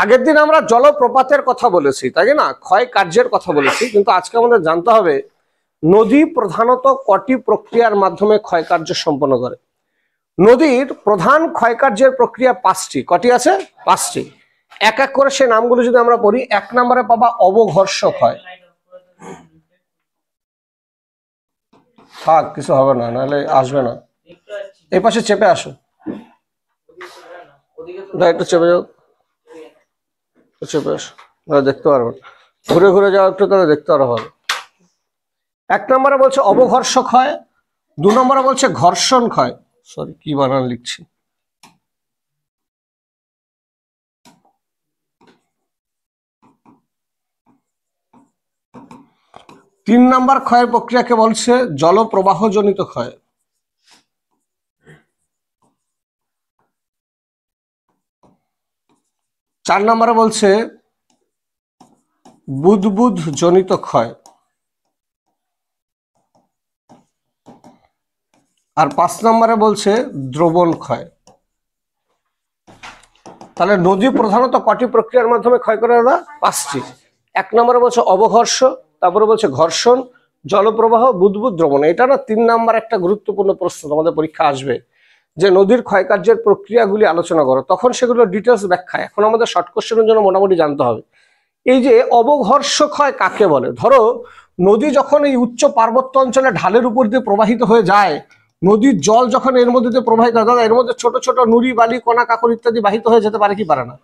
আগের দিন আমরা জলপ্রপাতের কথা বলেছি, তাই না, ক্ষয় কার্যের কথা বলেছি, কিন্তু আজকে আমাদের জানতে হবে নদী প্রধানত কটি প্রক্রিয়ার মাধ্যমে ক্ষয় কার্য সম্পন্ন করে। নদীর প্রধান ক্ষয় কার্যের প্রক্রিয়া 5টি। কটি আছে? 5টি। এক এক করে সেই নামগুলো যদি আমরা পড়ি, 1 নম্বরে পাবা অবঘর্ষ ক্ষয়। থাক, কিছু হবে না, নাহলে আসবে না। এই পাশে চেপে আসো, একটু চেপে যাও, চেপে আসো, দেখতে পারবো। ঘুরে ঘুরে যাও একটু, তাহলে দেখতে পারো ভালো। 1 নম্বরে বলছে অবঘর্ষ ক্ষয়, 2 নম্বরে বলছে ঘর্ষণ ক্ষয়। সরি, কি বানান লিখছি। 3 নম্বর ক্ষয়ের প্রক্রিয়াকে বলছে জলপ্রবাহজনিত ক্ষয়। 4 নম্বরে বলছে বুদবুদ জনিত ক্ষয়। আর 5 নম্বরে বলছে দ্রবণ ক্ষয়। তাহলে নদী প্রধানত কটি প্রক্রিয়ার মাধ্যমে ক্ষয় করে দাদা? 5টি। 1 নম্বরে বলছে অবঘর্ষ, তারপরে বলছে ঘর্ষণ, জলপ্রবাহ, বুদবুদ, দ্রবণ। এটা না 3 নম্বর একটা গুরুত্বপূর্ণ প্রশ্ন তোমাদের পরীক্ষা আসবে, যে নদীর ক্ষয়কার্যের প্রক্রিয়াগুলি আলোচনা করো, তখন সেগুলো ডিটেলস ব্যাখ্যা। এখন আমাদের শর্ট কোশ্চেনের জন্য মোটামুটি জানতে হবে এই যে অবঘর্ষ ক্ষয় কাকে বলে। ধরো নদী যখন এই উচ্চ পার্বত্য অঞ্চলে ঢালের উপর দিয়ে প্রবাহিত হয়ে যায়, নদীর জল যখন এর মধ্যে দিয়ে প্রবাহিত হয়, দাদা এর মধ্যে ছোট ছোট নুড়ি বালি কণা কাকর ইত্যাদি বাহিত হয়ে যেতে পারে কি পারে না?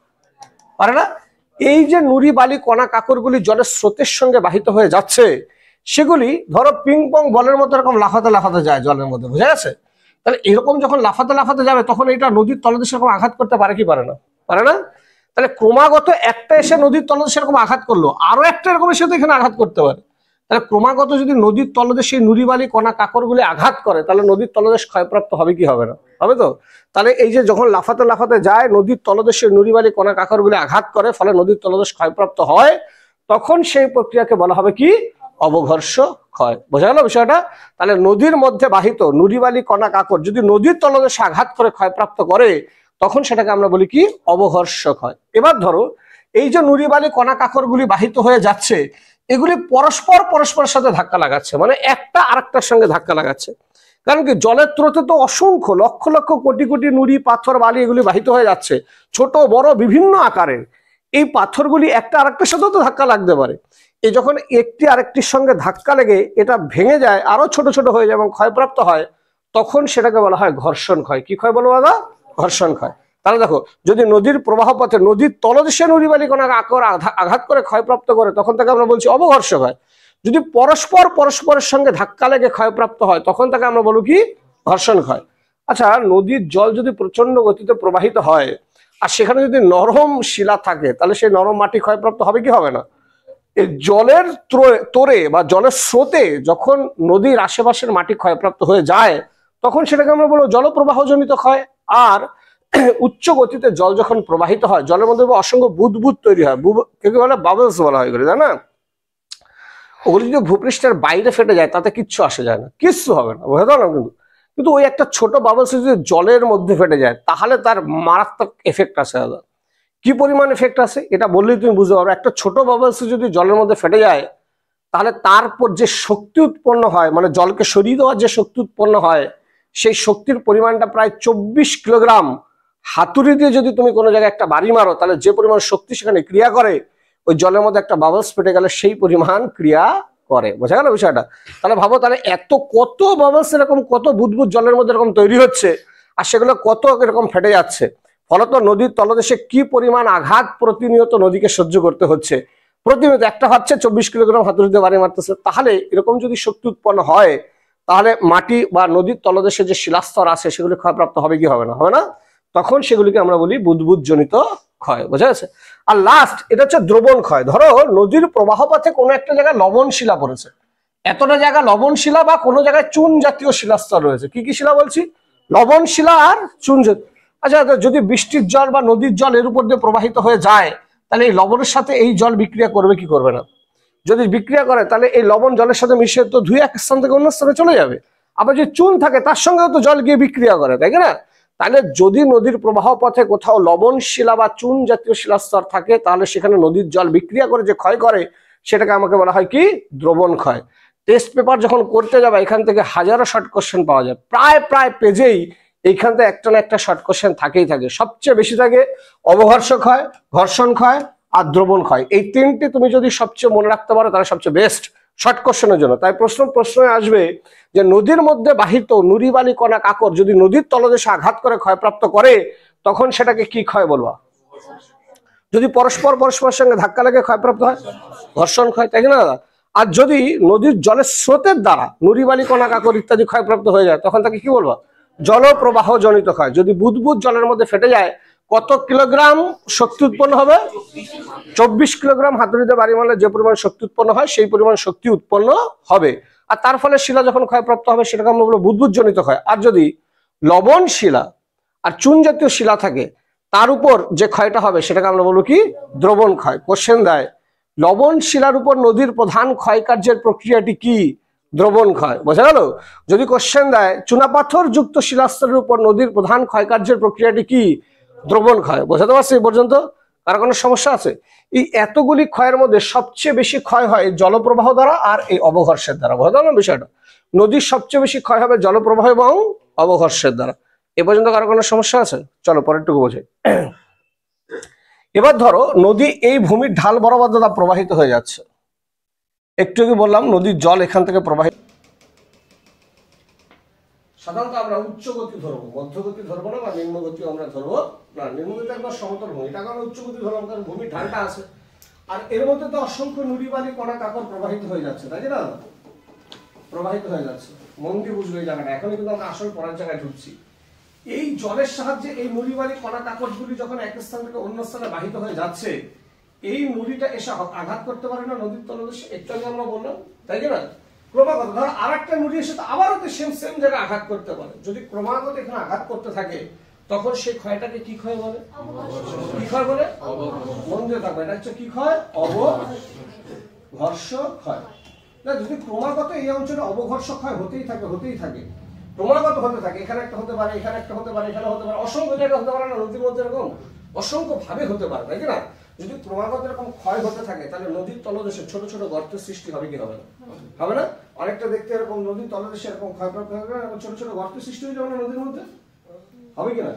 পারে না? এই যে নুড়ি বালি কণা কাকরগুলি জলের স্রোতের সঙ্গে বাহিত হয়ে যাচ্ছে, সেগুলি ধরো পিং পং বলের মতো এরকম লাফাতে লাফাতে যায় জলের মধ্যে, বুঝা গেছে? তাহলে এরকম যখন লাফাতে লাফাতে যাবে, তখন এটা নদীর তলদেশে এরকম আঘাত করতে পারে কি পারে না? পারে না? তাহলে ক্রমাগত একটা এসে নদীর তলদেশে এরকম আঘাত করলো, আরো একটা এরকম এসে তো এখানে আঘাত করতে পারে। তাহলে ক্রমাগত যদি নদীর তলদেশে নুড়ি বালি কণা কাকরগুলি আঘাত করে, তাহলে নদীর তলদেশ ক্ষয়প্রাপ্ত হবে কি হবে না? হবে তো। তাহলে এই যে যখন লাফাতে লাফাতে যায়, নদীর তলদেশে নুড়ি বালি কণা কাকরগুলি আঘাত করে, ফলে নদীর তলদেশ ক্ষয়প্রাপ্ত হয়, তখন সেই প্রক্রিয়াকে বলা হবে কি? অবঘর্ষ ক্ষয়। বোঝা গেল বিষয়টা? তাহলে নদীর মধ্যে বাহিত নুড়ি বালি কণা কাকর যদি নদীর তলদেশে আঘাত করে ক্ষয়প্রাপ্ত করে, তখন সেটাকে আমরা বলি কি? অবঘর্ষ ক্ষয়। এবার ধরো এই যে নুড়ি বালি কণা কাকরগুলি বাহিত হয়ে যাচ্ছে, এগুলি পরস্পরের সাথে ধাক্কা লাগাচ্ছে, মানে একটা আরেকটার সঙ্গে ধাক্কা লাগাচ্ছে। কারণ কি, জলের স্রোতে তো অসংখ্য লক্ষ লক্ষ কোটি কোটি নুড়ি পাথর বালি এগুলি বাহিত হয়ে যাচ্ছে, ছোট বড় বিভিন্ন আকারের। এই পাথরগুলি একটা আরেকটার সাথেও তো ধাক্কা লাগতে পারে। এই যখন একটি আরেকটির সঙ্গে ধাক্কা লেগে এটা ভেঙে যায়, আরো ছোট ছোট হয়ে যায় এবং ক্ষয়প্রাপ্ত হয়, তখন সেটাকে বলা হয় ঘর্ষণ ক্ষয়। কি ক্ষয় বলো দাদা? ঘর্ষণ ক্ষয়। তাহলে দেখো, যদি নদীর প্রবাহ পথে নদীর তলদেশে নুড়ি বালি কোনো আঘাত করে ক্ষয়প্রাপ্ত করে, তখন তাকে আমরা বলছি অবঘর্ষ ক্ষয়। যদি পরস্পরের সঙ্গে ধাক্কা লেগে ক্ষয়প্রাপ্ত হয়, তখন তাকে আমরা বলবো কি? ঘর্ষণ ক্ষয়। আচ্ছা, নদীর জল যদি প্রচন্ড গতিতে প্রবাহিত হয়, আর সেখানে যদি নরম শিলা থাকে, তাহলে সেই নরম মাটি ক্ষয়প্রাপ্ত হবে কি হবে না? এই জলের তোরে বা জলের স্রোতে যখন নদীর আশেপাশের মাটি ক্ষয়প্রাপ্ত হয়ে যায়, তখন সেটাকে আমরা বলবো জলপ্রবাহজনিত ক্ষয়। আর উচ্চ গতিতে জল যখন প্রবাহিত হয়, জলের মধ্যে অসংখ্য বুদবুদ তৈরি হয়, কেউ বলে বাবলস বলা হয় করে, তাই না? ওগুলো যদি ভূপৃষ্ঠের বাইরে ফেটে যায়, তাতে কিচ্ছু আসে যায় না, কিচ্ছু হবে না, বুঝতে পারলাম। কিন্তু ওই একটা ছোট বাবলস যদি জলের মধ্যে ফেটে যায়, তাহলে তার মারাত্মক এফেক্ট আসে। দাদা কি পরিমাণ এফেক্ট আছে এটা বললেই তুমি বুঝতে পারবে। একটা ছোট বাবলস যদি জলের মধ্যে ফেটে যায়, তাহলে তারপর যে শক্তি উৎপন্ন হয়, মানে জলকে সরিয়ে দেওয়ার যে শক্তি উৎপন্ন হয়, সেই শক্তির পরিমাণটা প্রায় 24 কিলোগ্রাম। হাতুড়ি দিয়ে যদি তুমি কোনো জায়গায় একটা বাড়ি মারো, তাহলে যে পরিমাণ শক্তি সেখানে ক্রিয়া করে, ওই জলের মধ্যে একটা বাবলস ফেটে গেলে সেই পরিমাণ ক্রিয়া করে। বোঝা গেল বিষয়টা? তাহলে ভাবো, তাহলে কত বাবলস এরকম, কত বুদবুদ জলের মধ্যে এরকম তৈরি হচ্ছে, আর সেগুলো কত এরকম ফেটে যাচ্ছে। ফলত নদীর তলদেশে কি পরিমাণ আঘাত প্রতিনিয়ত নদীকে সহ্য করতে হচ্ছে। প্রতিনিয়ত একটা হচ্ছে 24 কিলোগ্রাম হাতুড়ি দিয়ে বাড়ি মারতেছে। তাহলে এরকম যদি শক্তি উৎপন্ন হয়, তাহলে মাটি বা নদীর তলদেশে যে শিলাস্তর আছে, সেগুলি ক্ষয়প্রাপ্ত হবে কি হবে না? হবে না? তখন সেগুলিকে আমরা বলি বুদবুদ জনিত ক্ষয়। বোঝা গেছে? আর লাস্ট, এটা হচ্ছে দ্রবণ ক্ষয়। ধরো নদীর প্রবাহ পথে কোনো একটা জায়গায় লবণ শিলা পড়েছে, এতটা জায়গা লবণ শিলা বা কোনো জায়গায় চুন জাতীয় শিলাস্তর রয়েছে। কি কি শিলা বলছি? লবণ শিলা আর চুন জাতীয়। আচ্ছা, যদি বৃষ্টির জল বা নদীর জল এর উপর দিয়ে প্রবাহিত হয়ে যায়, তাহলে এই লবণের সাথে এই জল বিক্রিয়া করবে কি করবে না? যদি বিক্রিয়া করে, তাহলে এই লবণ জলের সাথে মিশে তো ধুয়ে এক স্থান থেকে অন্য স্থানে চলে যাবে। আবার যে চুন থাকে, তার সঙ্গেও তো জল গিয়ে বিক্রিয়া করে, তাই না? তাহলে যদি নদীর প্রবাহ পথে কোথাও লবণ শিলা বা চুন জাতীয় শিলাস্তর থাকে, তাহলে সেখানে নদীর জল বিক্রিয়া করে যে ক্ষয় করে সেটাকে আমাকে বলা হয় কি? দ্রবণ ক্ষয়। টেস্ট পেপার যখন করতে যাবে এখান থেকে হাজারো শর্ট কোশ্চেন পাওয়া যায়, প্রায় পেজেই এইখান থেকে একটা না একটা শর্ট কোশ্চেন থাকেই থাকে। সবচেয়ে বেশি থাকে অবঘর্ষ ক্ষয়, ঘর্ষণ ক্ষয় আর দ্রবণ ক্ষয়। এই তিনটি তুমি যদি সবচেয়ে মনে রাখতে পারো তাহলে সবচেয়ে বেস্ট শর্ট কোশ্চেনের জন্য। তাই প্রশ্নে আসবে যে নদীর মধ্যে বাহিত নুড়ি বালি কণা কাকড় যদি নদীর তলদেশে আঘাত করে ক্ষয়প্রাপ্ত করে তখন সেটাকে কি ক্ষয় বলবা? যদি পরস্পরের সঙ্গে ধাক্কা লেগে ক্ষয়প্রাপ্ত হয়, ঘর্ষণ ক্ষয়, তাই না দাদা? আর যদি নদীর জলের স্রোতের দ্বারা নুড়ি বালি কণা কাকড় ইত্যাদি ক্ষয়প্রাপ্ত হয়ে যায় তখন তাকে কি বলবো? জলপ্রবাহ জনিত ক্ষয়। যদি বুদবুদ জলের মধ্যে ফেটে যায় কত কিলোগ্রাম শক্তি উৎপন্ন হবে? 24 কিলোগ্রাম হাতুড়িতে বাড়ি মারলে যে পরিমাণ শক্তি উৎপন্ন হয় সেই পরিমাণ শক্তি উৎপন্ন হবে। আর তার ফলে শিলা যখন ক্ষয়প্রাপ্ত হবে সেটাকে আমরা বলবো বুদবুদ জনিত ক্ষয়। আর যদি লবণ শিলা আর চুন জাতীয় শিলা থাকে তার উপর যে ক্ষয়টা হবে সেটাকে আমরা বলবো কি? দ্রবণ ক্ষয়। কোশ্চেন দেয় লবণ শিলার উপর নদীর প্রধান ক্ষয় কার্যের প্রক্রিয়াটি কি? দ্রবণ ক্ষয়। বোঝা গেল? যদি কোশ্চেন দেয় চুনাপাথর যুক্ত শিলাস্তরের উপর নদীর প্রধান ক্ষয় কার্যের প্রক্রিয়াটি কি? দ্রবণ ক্ষয়। বোঝাতে পারছি এই পর্যন্ত? কার কোনো সমস্যা আছে? এই এতগুলি ক্ষয়ের মধ্যে সবচেয়ে বেশি ক্ষয় হয় জলপ্রবাহ দ্বারা আর এই অবঘর্ষের দ্বারা। বোঝা গেল বিষয়টা? নদীর সবচেয়ে বেশি ক্ষয় হবে জলপ্রবাহ এবং অবঘর্ষের দ্বারা। এ পর্যন্ত কারো কোনো সমস্যা আছে? চলো পরেরটুকু বোঝাই। এবার ধরো নদী এই ভূমির ঢাল বরাবর দাদা প্রবাহিত হয়ে যাচ্ছে। একটু আগে বললাম নদীর জল এখান থেকে প্রবাহিত। সাধারণত আমরা উচ্চ গতি ধরবো, মধ্যগতি ধরবো না, বা নিম্নগতি আমরা ধরবো না। নিম্নগতি একবার সমতল ভূমি, এটাকে আমরা উচ্চ গতি ধরলাম কারণ ভূমির ঢালটা আছে। আর এর মধ্যে তো অসংখ্য নুড়ি বালি কণা কাকড় প্রবাহিত হয়ে যাচ্ছে, তাই না? প্রবাহিত হয়ে যাচ্ছে। মন দিয়ে বুঝবে এই জায়গাটা। এখনই কিন্তু আমরা আসল পড়ার জায়গায় ঢুকছি। এই জলের সাহায্যে এই নুড়ি বালি কণা কাকড়গুলি যখন এক স্থান থেকে অন্য স্থানে বাহিত হয়ে যাচ্ছে, এই নুড়িটা এসে আঘাত করতে পারে না নদীর তলদেশে? একটু আগে আমরা বললাম, তাই না? ক্রমাগত ধর আর একটা নুড়ি এসে তো আবারও তো সেম জায়গায় আঘাত করতে পারে। যদি ক্রমাগত এখানে আঘাত করতে থাকে তখন সেই ক্ষয়টাকে কি ক্ষয় বলে? কি ক্ষয় বলে? মন দিয়ে থাকবে, এটা হচ্ছে কি ক্ষয়? অবঘর্ষ ক্ষয়। না, যদি ক্রমাগত এই অঞ্চলে অবঘর্ষ ক্ষয় হতেই থাকে ক্রমাগত হতে থাকে, এখানে একটা হতে পারে, এখানে একটা হতে পারে, এখানে হতে পারে, অসংখ্য জায়গায় হতে পারে না নদীর মধ্যে? এরকম অসংখ্য ভাবে হতে পারে, তাই না? যদি ক্রমাগত এরকম ক্ষয় হতে থাকে তাহলে নদীর তলদেশে ছোট ছোট গর্তের সৃষ্টি হবে কি হবে না? হবে না? অনেকটা দেখতে এরকম নদীর তলদেশে এরকম ক্ষয়প্রাপ্ত হবে, ছোট ছোট গর্তের সৃষ্টি হয়ে যাবে না নদীর মধ্যে? হবে কিনা?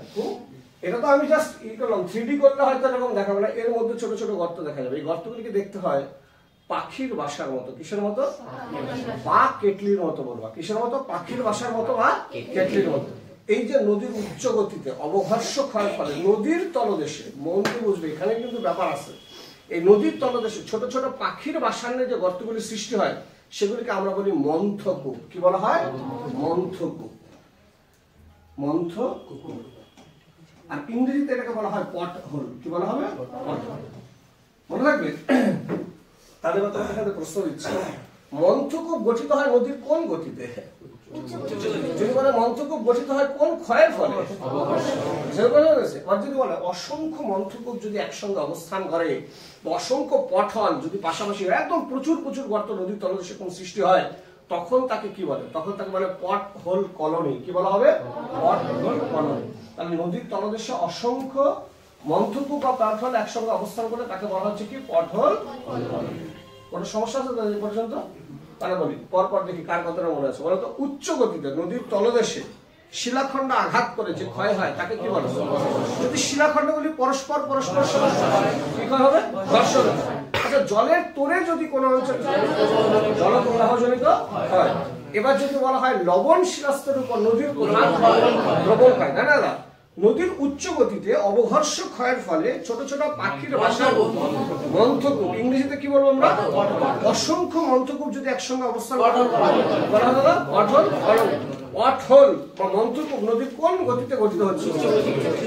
এটা তো আমি জাস্ট ই করলাম, 3D করলে হয়তো এরকম দেখাবে না, এর মধ্যে ছোট ছোট গর্ত দেখা যাবে। এই গর্তগুলিকে দেখতে হয় পাখির বাসার মতো। কিসের মতো? বা কেটলির মতো বলবা। কিসের মতো? পাখির বাসার মতো বা কেটলির মতো। এই যে নদীর উচ্চ গতিতে অবঘর্ষ ক্ষয়ের ফলে নদীর তলদেশে, মন দিয়ে বুঝবে এখানে কিন্তু ব্যাপার আছে, এই নদীর তলদেশে ছোট ছোট পাখির বাসার নিয়ে যে গর্তগুলি সৃষ্টি হয় সেগুলিকে আমরা বলি মন্থকূপ। কি বলা হয়? মন্থকূপ। মন্থকূপ। আর ইংরেজিতে এটাকে বলা হয় পট হোল। কি বলা হবে? পট হোল। মনে রাখবে? তাহলে তোমাকে এখানে প্রশ্ন দিচ্ছি, মন্থকূপ গঠিত হয় নদীর কোন গতিতে? যদি বলে মন্থকূপ গঠিত হয় কোন ক্ষয়ের ফলে? আর যদি বলে অসংখ্য মন্থকূপ যদি একসঙ্গে অবস্থান করে, অসংখ্য পটহল যদি পাশাপাশি একদম প্রচুর গর্ত নদীর তলদেশে কোন সৃষ্টি হয় তখন তাকে কি বলে? তখন তাকে বলে পট হোল কলোনি। কি বলা হবে? পট হোল কলোনি। তাহলে নদীর তলদেশে অসংখ্য মন্থকূপ বা পটহল একসঙ্গে অবস্থান করে তাকে বলা হচ্ছে কি? পটহোল কলোনি। কোনো সমস্যা আছে এই পর্যন্ত? তাহলে বলি পরপর দেখি কার কথাটা মনে আছে বলতো। উচ্চ গতিতে নদীর তলদেশে শিলাখণ্ড আঘাত করে যে ক্ষয় হয় তাকে কি বলে? যদি শিলাখণ্ডগুলি পরস্পর কি ক্ষয় হবে? ঘর্ষণ। আচ্ছা, জলের তোরে যদি কোনো অঞ্চল জলপ্রবাহজনিত হয়। এবার যদি বলা হয় লবণ শিলাস্তরের উপর নদীর প্রধান দ্রবণ ক্ষয়, তাই না? নদীর উচ্চ গতিতে অবঘর্ষ ক্ষয়ের ফলে ছোট ছোট পাখির বাসার মন্থকূপ, ইংরেজিতে কি বলবো আমরা? অসংখ্য মন্থকূপ যদি একসঙ্গে অবস্থান করে পটহোল বা মন্থকূপ নদীর কোন গতিতে গঠিত হচ্ছে?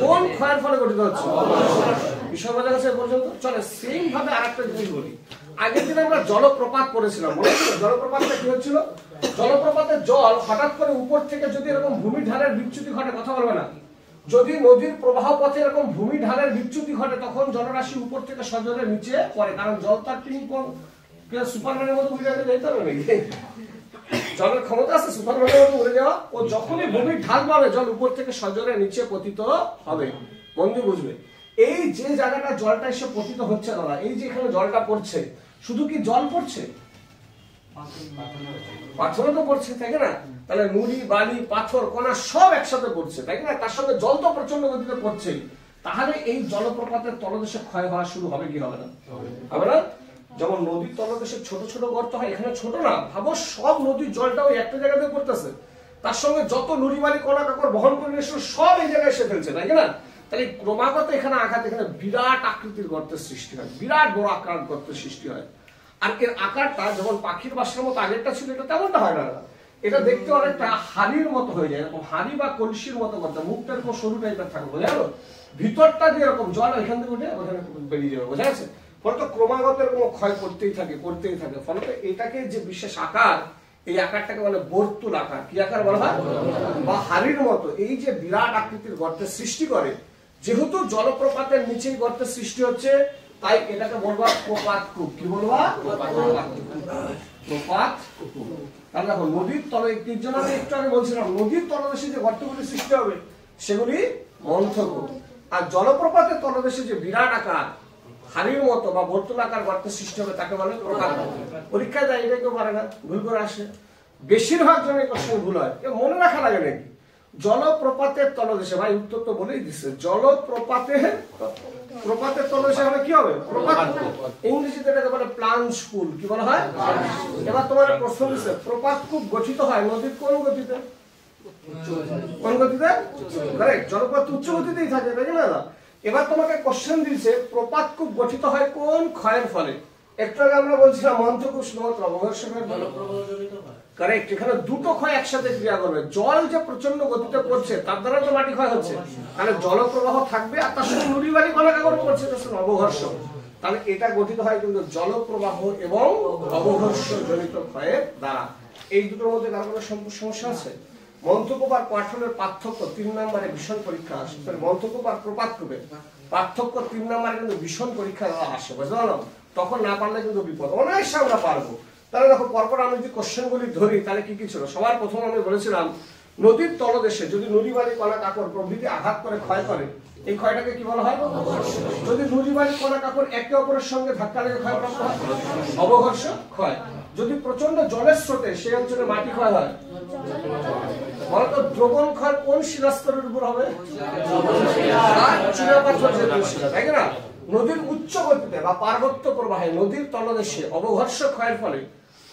কোন ক্ষয়ের ফলে গঠিত হচ্ছে? বিষয় বোঝা গেছে পর্যন্ত? চলে সেম ভাবে আরেকটা জিনিস বলি। আগের দিন আমরা জলপ্রপাত পড়েছিলাম, মনে আছে? জলপ্রপাতটা কি হচ্ছিল? জলপ্রপাতের জল হঠাৎ করে উপর থেকে যদি এরকম ভূমি ঢালের বিচ্যুতি ঘটে, কথা বলবে না, যদি নদীর প্রবাহ পথে এরকম ভূমি ঢালের বিচ্যুতি ঘটে তখন জলরাশি উপর থেকে সজলে নিচে পড়ে, কারণ জল তার পিং পং সুপারম্যানের মতো উঠে যেতে পারবে নাকি? জলের ক্ষমতা আছে সুপারম্যানের মতো উড়ে যাওয়া। ও যখনই ভূমির ঢাল পাবে জল উপর থেকে সজোরে নিচে পতিত হবে। বন্ধু বুঝবে এই যে জায়গাটা জলটা এসে পতিত হচ্ছে দাদা, এই যে এখানে জলটা পড়ছে, শুধু কি জল পড়ছে? পাথরও তো পড়ছে, তাই না? তাহলে নুড়ি বালি পাথর কণা সব একসাথে পড়ছে, তাই না? তার সঙ্গে জল তো প্রচন্ড গতিতে পড়ছে। তাহলে এই জলপ্রপাতের তলদেশে ক্ষয় হওয়া শুরু হবে কি হবে না? হবে না? যেমন নদীর তলদেশে ছোট ছোট গর্ত হয়, এখানে ছোট না, ভাবো সব নদীর জলটা ওই একটা জায়গাতে পড়তেছে, তার সঙ্গে যত নুড়ি বালি কণা কাকড় বহন করে এসে সব এই জায়গায় এসে ফেলছে, তাই না? তাহলে ক্রমাগত এখানে আঘাত, এখানে বিরাট আকৃতির গর্তের সৃষ্টি হয়, বিরাট বড় আকার গর্তের সৃষ্টি হয়। আর এর আকারটা যেমন পাখির বাসার মতো আগেরটা ছিল, এটা তেমনটা হয় না। এটা দেখতে অনেকটা হাড়ির মতো হয়ে যায়, এরকম হাড়ি বা কলসির মতো করতে, মুখটা এরকম সরু টাইপের থাকবে, বোঝা গেল? ভিতরটা দিয়ে এরকম জল এখান থেকে উঠে ওখানে বেরিয়ে যাবে, বোঝা যাচ্ছে? ফলত ক্রমাগত এরকম ক্ষয় করতেই থাকে করতেই থাকে। ফলত এটাকে যে বিশেষ আকার, এই আকারটাকে বলে বর্তুল আকার। কি আকার বলা হয়? বা হাড়ির মতো এই যে বিরাট আকৃতির গর্তের সৃষ্টি করে। যেহেতু জলপ্রপাতের নিচেই গর্তের সৃষ্টি হচ্ছে, তাই এটাকে বলবা প্রপাতকূপ। কি বলবা? প্রপাতকূপ। তাহলে দেখো নদীর তলে, এর জন্য আমি একটু আগে বলছিলাম নদীর তলদেশে যে গর্তগুলি সৃষ্টি হবে সেগুলি মন্থকূপ। আর জলপ্রপাতের তলদেশে যে বিরাট আকার হাড়ির মতো বা বর্তুলাকার গর্তের সৃষ্টি হবে তাকে বলে প্রপাতকূপ। পরীক্ষায় যায় এটা কেউ পারে না, ভুল করে আসে। বেশিরভাগ জনের কোশ্চেন ভুল হয়, মনে রাখা লাগে নাকি? জলপ্রপাতের তলদেশে, ভাই উত্তর তো বলেই দিচ্ছে, প্রপাতের তলদেশে হলে কি হবে? প্রপাতকূপ। ইংরেজিতে এটাকে বলে প্লাঞ্জ পুল। কি বলা হয়? এবার তোমার প্রশ্ন দিচ্ছে, প্রপাতকূপ গঠিত হয় নদীর কোন গতিতে? কোন গতিতে? রাইট, জলপ্রপাত উচ্চ গতিতেই থাকে, তাই না? এবার তোমাকে কোশ্চেন দিচ্ছে প্রপাতকূপ গঠিত হয় কোন ক্ষয়ের ফলে? একটু আগে আমরা বলছিলাম মন্থকূপ শুধুমাত্র অবঘর্ষণের ফলে। কারেক্ট, এখানে দুটো ক্ষয় একসাথে ক্রিয়া করবে। জল যে প্রচন্ড গতিতে পড়ছে তার দ্বারা তো মাটি ক্ষয় হচ্ছে, তাহলে জলপ্রবাহ থাকবে আর তার সঙ্গে নুড়ি বালি কণা কাকড় পড়ছে, তার সঙ্গে অবঘর্ষণ। তাহলে এটা গঠিত হয় কিন্তু জলপ্রবাহ এবং অবঘর্ষণ জনিত ক্ষয়ের দ্বারা। এই দুটোর মধ্যে কারো কোনো সমস্যা আছে? মন্থকূপ আর পাঠনের পার্থক্য 3 নম্বরে ভীষণ পরীক্ষা আসে। মন্থকূপ আর প্রপাতকূপের পার্থক্য 3 নম্বরে কিন্তু ভীষণ পরীক্ষা আসে, বুঝলো? তখন না পারলে কিন্তু বিপদ। অনায়াসে আমরা পারবো। তাহলে দেখো পরপর আমি যদি কোশ্চেনগুলি ধরি তাহলে কি কি ছিল। সবার প্রথম আমি বলেছিলাম নদীর তলদেশে যদি নুড়ি বালি কণা কাকড় প্রভৃতি আঘাত করে ক্ষয় করে, এই ক্ষয়টাকে কি বলা হয়? যদি নুড়ি বালি কণা কাকড় একে অপরের সঙ্গে ধাক্কা লেগে ক্ষয়প্রাপ্ত হয়, অবঘর্ষ ক্ষয়। যদি প্রচন্ড জলের স্রোতে সেই অঞ্চলে মাটি ক্ষয় হয়, বলতো দ্রবণ ক্ষয় কোন শিলাস্তরের উপর হবে? তাই না? নদীর উচ্চ গতিতে বা পার্বত্য প্রবাহে নদীর তলদেশে অবঘর্ষ ক্ষয়ের ফলে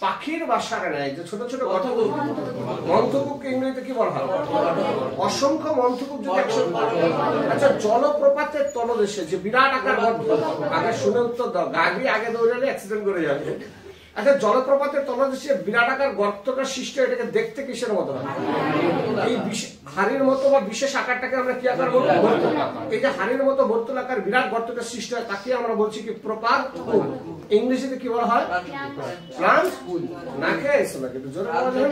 পাখির বাসার নেয় যে ছোট ছোট গর্তগুলো, মন্থকূপকে ইংরেজিতে কি বলা হয়? অসংখ্য মন্থকূপ যদি একসঙ্গে। আচ্ছা, জলপ্রপাতের তলদেশে যে বিরাট আকার গর্ত, আগে শুনে উত্তর দাও, আগে দৌড়ালে অ্যাক্সিডেন্ট করে যাবে। আচ্ছা, জলপ্রপাতের তলদেশে বিরাট আকার গর্তটা সৃষ্টি, এটাকে দেখতে কিসের মতো হয়? এই হাড়ির মতো বা বিশেষ আকারটাকে আমরা কি আকার বলবো? এই যে হাড়ির মতো বর্তুল আকার বিরাট গর্তটা সৃষ্টি হয় তাকে আমরা বলছি কি? প্রপাতকূপ। ইংরেজিতে কি বলা হয়? প্লাঞ্জ পুল। না খেয়ে এসো না কিন্তু জোরে বলা যাবে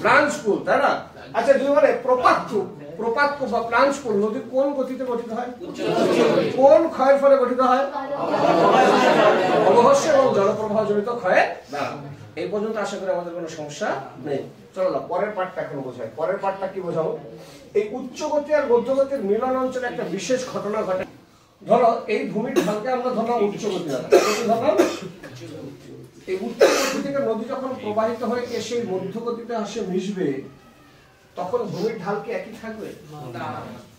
প্লাঞ্জ পুল, তাই না? আচ্ছা, যদি বলে প্রপাতকূপ, প্রপাতকূপ বা প্লাঞ্জ পুল নদীর কোন গতিতে গঠিত হয়? কোন ক্ষয়ের ফলে গঠিত হয়? অবঘর্ষ এবং জলপ্রবাহ জনিত ক্ষয়ের দ্বারা। এই পর্যন্ত আশা করি আমাদের কোনো সমস্যা নেই। চলো না পরের পার্টটা এখন বোঝাই। পরের পার্টটা কি বোঝাবো? এই উচ্চ গতি আর মধ্যগতির মিলন অঞ্চলে একটা বিশেষ ঘটনা ঘটে। ধরো এই ভূমির ঢালকে আমরা ধরলাম উচ্চ গতি, এই উচ্চ গতি থেকে নদী যখন প্রবাহিত হয়ে এসে মধ্যগতিতে আসে মিশবে, তখন ভূমির ঢাল কি একই থাকবে?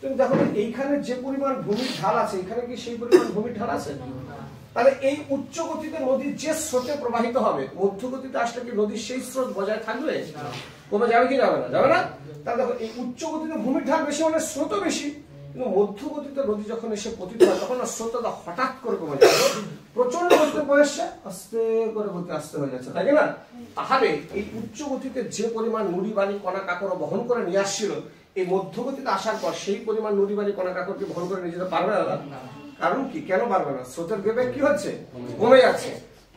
তুমি দেখো এইখানে যে পরিমাণ ভূমির ঢাল আছে, এখানে কি সেই পরিমাণ ভূমির ঢাল আছে? তাহলে এই উচ্চ গতিতে নদীর যে স্রোতে প্রবাহিত হবে, মধ্যগতিতে আসলে কি নদীর সেই স্রোত বজায় থাকবে? কমে যাবে কি যাবে না? যাবে না। তাহলে দেখো এই উচ্চ গতিতে ভূমির ঢাল বেশি মানে স্রোতও বেশি, কিন্তু মধ্যগতিতে নদী যখন এসে পতিত হয় তখন স্রোতটা হঠাৎ করে কমে যাবে, প্রচন্ড গতিতে বয়সে আস্তে করে গতি আস্তে হয়ে যাচ্ছে, তাই না? তাহলে এই উচ্চ গতিতে যে পরিমাণ নুড়ি বালি কণা কাকড় বহন করে নিয়ে আসছিল, এই মধ্যগতিতে আসার পর সেই পরিমাণ নুড়ি বালি কণা কাকড়কে বহন করে নিয়ে যেতে পারবে না। কারণ কি? কেন পারবে না? স্রোতের বেগ কি হচ্ছে? কমে যাচ্ছে।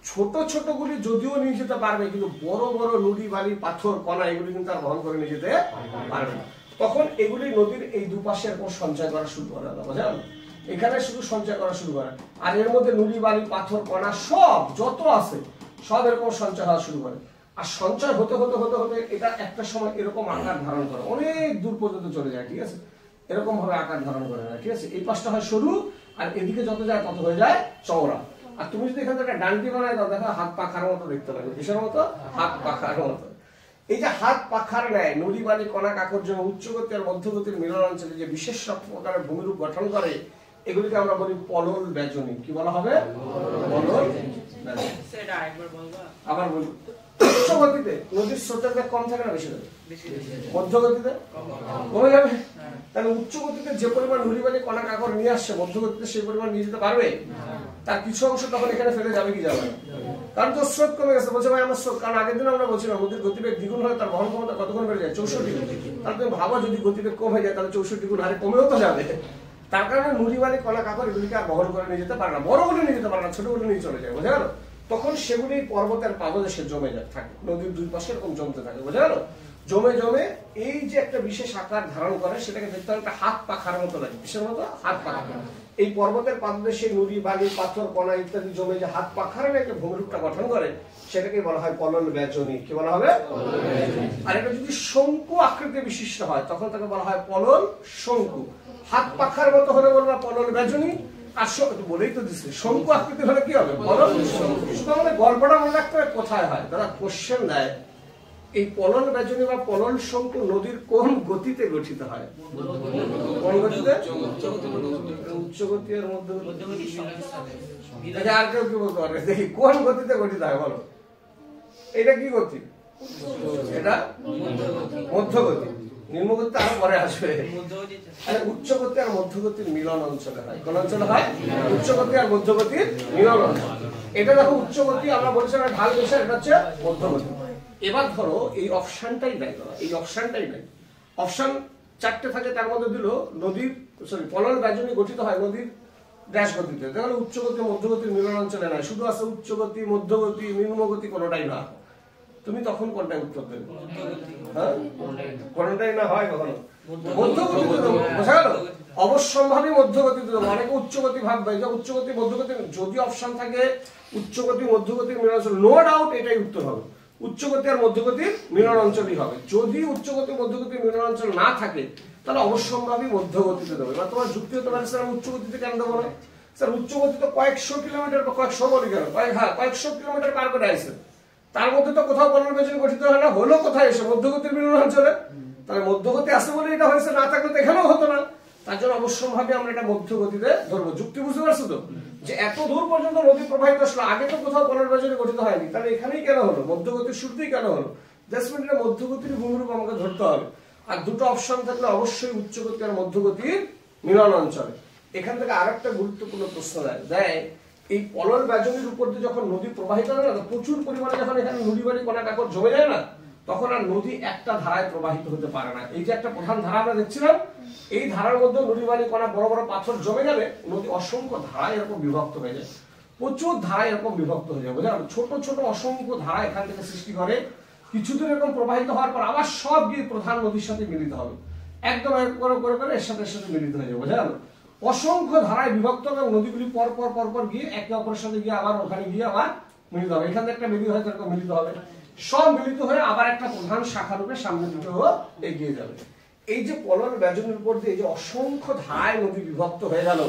ছোট ছোট গুলি যদিও নিয়ে যেতে পারবে, কিন্তু বড় বড় নুড়ি বালি পাথর কণা এগুলি কিন্তু আর বহন করে নিয়ে যেতে পারবে না। তখন এগুলি নদীর এই দুপাশে এরকম সঞ্চয় করা শুরু করে, বুঝলেন? এখানে শুধু সঞ্চয় করা শুরু করে, আর এর মধ্যে নুড়ি বালি পাথর কণা সব যত আছে সব এরকম সঞ্চয় হওয়া শুরু করে। আর সঞ্চয় হতে হতে হতে হতে এটা একটা সময় এরকম আকার ধারণ করে, অনেক দূর পর্যন্ত চলে যায়, ঠিক আছে, এরকম ভাবে আকার ধারণ করে না, ঠিক আছে। এই পাশটা হয় সরু আর এদিকে যত যায় তত হয়ে যায় চওড়া। আর তুমি যদি এখান থেকে ডান্ডি বানায় দাও, দেখো হাত পাখার মতো দেখতে লাগে। কিসের মতো? হাত পাখার মতো। এই যে হাত পাখার ন্যায় নুড়ি বালি কণা কাকর জন্য উচ্চগতি আর মধ্যগতির মিলন অঞ্চলে যে বিশেষ সব প্রকারের ভূমিরূপ গঠন করে, এগুলিকে আমরা বলি পলল ব্যজনী। কি বলা হবে? পলল ব্যজনী। আবার বলবো, উচ্চগতিতে নদীর স্রোতের বেগ কম থাকে না বেশি থাকে? মধ্যগতিতে কমে যাবে। তাহলে উচ্চগতিতে যে পরিমাণ নুড়ি বালি কণা কাকর নিয়ে আসছে, মধ্যগতিতে সেই পরিমাণ নিয়ে যেতে পারবে? তার কিছু অংশ তখন এখানে ফেলে যাবে কি যাবে না? কারণ তোর স্রোত কমে গেছে। বলছে ভাই আমার স্রোত, কারণ আগের দিন আমরা বলছিলাম নদীর গতিবেগ দ্বিগুণ হলে তার বহন ক্ষমতা কতগুণ বেড়ে যায়? 64 গুণ। তাহলে তুমি ভাবো যদি গতিবেগ কম হয়ে যায় তাহলে 64 গুণ হারে কমেও তো যাবে। তার কারণে নুড়ি বালি কণা কাকর এগুলিকে আর বহন করে নিয়ে যেতে পারে না, বড়গুলো নিয়ে যেতে পারে না, ছোটগুলো নিয়ে চলে যায়, বোঝা গেল? তখন সেগুলি পর্বতের পাদদেশে জমে থাকে, নদীর দুই পাশে এরকম জমতে থাকে, বোঝা গেল? জমে জমে এই যে একটা বিশেষ আকার ধারণ করে, সেটাকে দেখতে হবে একটা হাত পাখার মতো লাগে। কিসের মতো? হাত পাখা। এই পর্বতের পাদদেশে নুড়ি বালি পাথর কণা ইত্যাদি জমে যে হাত পাখার একটা ভূমিরূপটা গঠন করে, সেটাকে বলা হয় পলল ব্যজনী। কি বলা হবে? আর এটা যদি শঙ্কু আকৃতি বিশিষ্ট হয় তখন তাকে বলা হয় পলল শঙ্কু। হাত পাখার মতো হলে বলবা পলল ব্যজনী, আর বলেই তো দিচ্ছে শঙ্কু আকৃতি হলে কি হবে? পলল শঙ্কু। শুধু আমাদের গল্পটা মনে রাখতে হবে কোথায় হয়। তারা কোশ্চেন দেয় এই পলল ব্যজনী বা পলল শঙ্কু নদীর কোন গতিতে গঠিত হয়? কোন গতিতে? উচ্চগতি আর মধ্যগতি। আর কেউ কি বলতে পারবে? দেখি কোন গতিতে গঠিত হয় বলো। এটা কি গতি? এটা মধ্যগতি। নিম্নগতি আরো পরে আসবে। উচ্চগতি আর মধ্যগতির মিলন অঞ্চলে হয়। কোন অঞ্চলে হয়? উচ্চগতি আর মধ্যগতির মিলন অঞ্চল। এটা দেখো উচ্চগতি, আমরা বলছিলাম ঢাল বেশি, এটা হচ্ছে মধ্যগতি। এবার ধরো এই অপশনটাই নাই, এই অপশনটাই নাই। অপশন 4টে থাকে, তার মধ্যে দিল নদীর পলল ব্যজনী গঠিত হয় নদীর ড্যাশ গতিতে। তাহলে উচ্চগতি মধ্যগতির মিলন অঞ্চলে নাই, শুধু আছে উচ্চগতি মধ্যগতি নিম্নগতি, কোনোটাই না। তুমি তখন কোনটাই উত্তর দেবে? হ্যাঁ, কোনটাই না হয় কখনো মধ্যগতিতে দেবো, বোঝা গেল? অবশ্যম্ভাবী মধ্যগতিতে দেবো। অনেকে উচ্চগতি ভাববে যে উচ্চগতি মধ্যগতি, যদি অপশন থাকে উচ্চগতি মধ্যগতির মিলন অঞ্চল, নো ডাউট এটাই উত্তর হবে। উচ্চগতি আর মধ্যগতির মিলন অঞ্চলই হবে। যদি উচ্চগতি মধ্যগতির মিলন অঞ্চল না থাকে তাহলে অবশ্যম্ভাবী মধ্যগতিতে দেবো। এবার তোমার যুক্তি হতে পারে স্যার উচ্চগতিতে কেন দেবো না? স্যার উচ্চগতি তো কয়েকশো কিলোমিটার বা কয়েকশো বলি কেন, কয়েকশো কিলোমিটার পার করে আসছে, তার মধ্যে তো কোথাও পলল ব্যজনী গঠিত হয় না, হলো কোথায় এসে? মধ্যগতির মিলন অঞ্চলে। তাহলে মধ্যগতি আছে বলে এটা হয়েছে, না থাকলে তো এখানেও হতো না। তার জন্য অবশ্যভাবে আমরা এটা মধ্যগতিতে ধরবো। যুক্তি বুঝতে পারছো তো? যে এত দূর পর্যন্ত নদী প্রবাহিত আসলো, আগে তো কোথাও পলল ব্যজনী গঠিত হয়নি, তাহলে এখানেই কেন হলো? মধ্যগতির শুরুতেই কেন হলো? জাস্টমেন্ট এটা মধ্যগতির ভূমিরূপ আমাকে ধরতে হবে। আর দুটো অপশন থাকলে অবশ্যই উচ্চগতি আর মধ্যগতির মিলন অঞ্চলে। এখান থেকে আরেকটা গুরুত্বপূর্ণ প্রশ্ন দেয় এই পলল ব্যজনীর উপর দিয়ে যখন নদী প্রবাহিত হয় না, প্রচুর পরিমাণে যখন এখানে নুড়ি বালি কণা কাকর জমে যায় না, তখন আর নদী একটা ধারায় প্রবাহিত হতে পারে না। এই যে একটা প্রধান ধারা আমরা দেখছিলাম, এই ধারার মধ্যে নুড়ি বালি কণা বড় বড় পাথর জমে গেলে নদী অসংখ্য ধারায় এরকম বিভক্ত হয়ে যায়, প্রচুর ধারায় এরকম বিভক্ত হয়ে যায়, বুঝলেন? ছোট ছোট অসংখ্য ধারা এখান থেকে সৃষ্টি করে। কিছুদিন এরকম প্রবাহিত হওয়ার পর আবার সব গিয়ে প্রধান নদীর সাথে মিলিত হবে, একদম করে করে এর সাথে মিলিত হয়ে যাবে, বুঝলেন? অসংখ্য ধারায় বিভক্ত এবং নদীগুলি পর পর পর পর গিয়ে একে অপরের সাথে গিয়ে আবার ওখানে গিয়ে আবার মিলিত হবে। এখানে একটা মিলিত হয়, এরকম মিলিত হবে, সব মিলিত হয়ে আবার একটা প্রধান শাখা রূপে সামনের দিকে এগিয়ে যাবে। এই যে পলল ব্যজনীর উপর দিয়ে যে অসংখ্য ধারায় নদী বিভক্ত হয়ে গেল,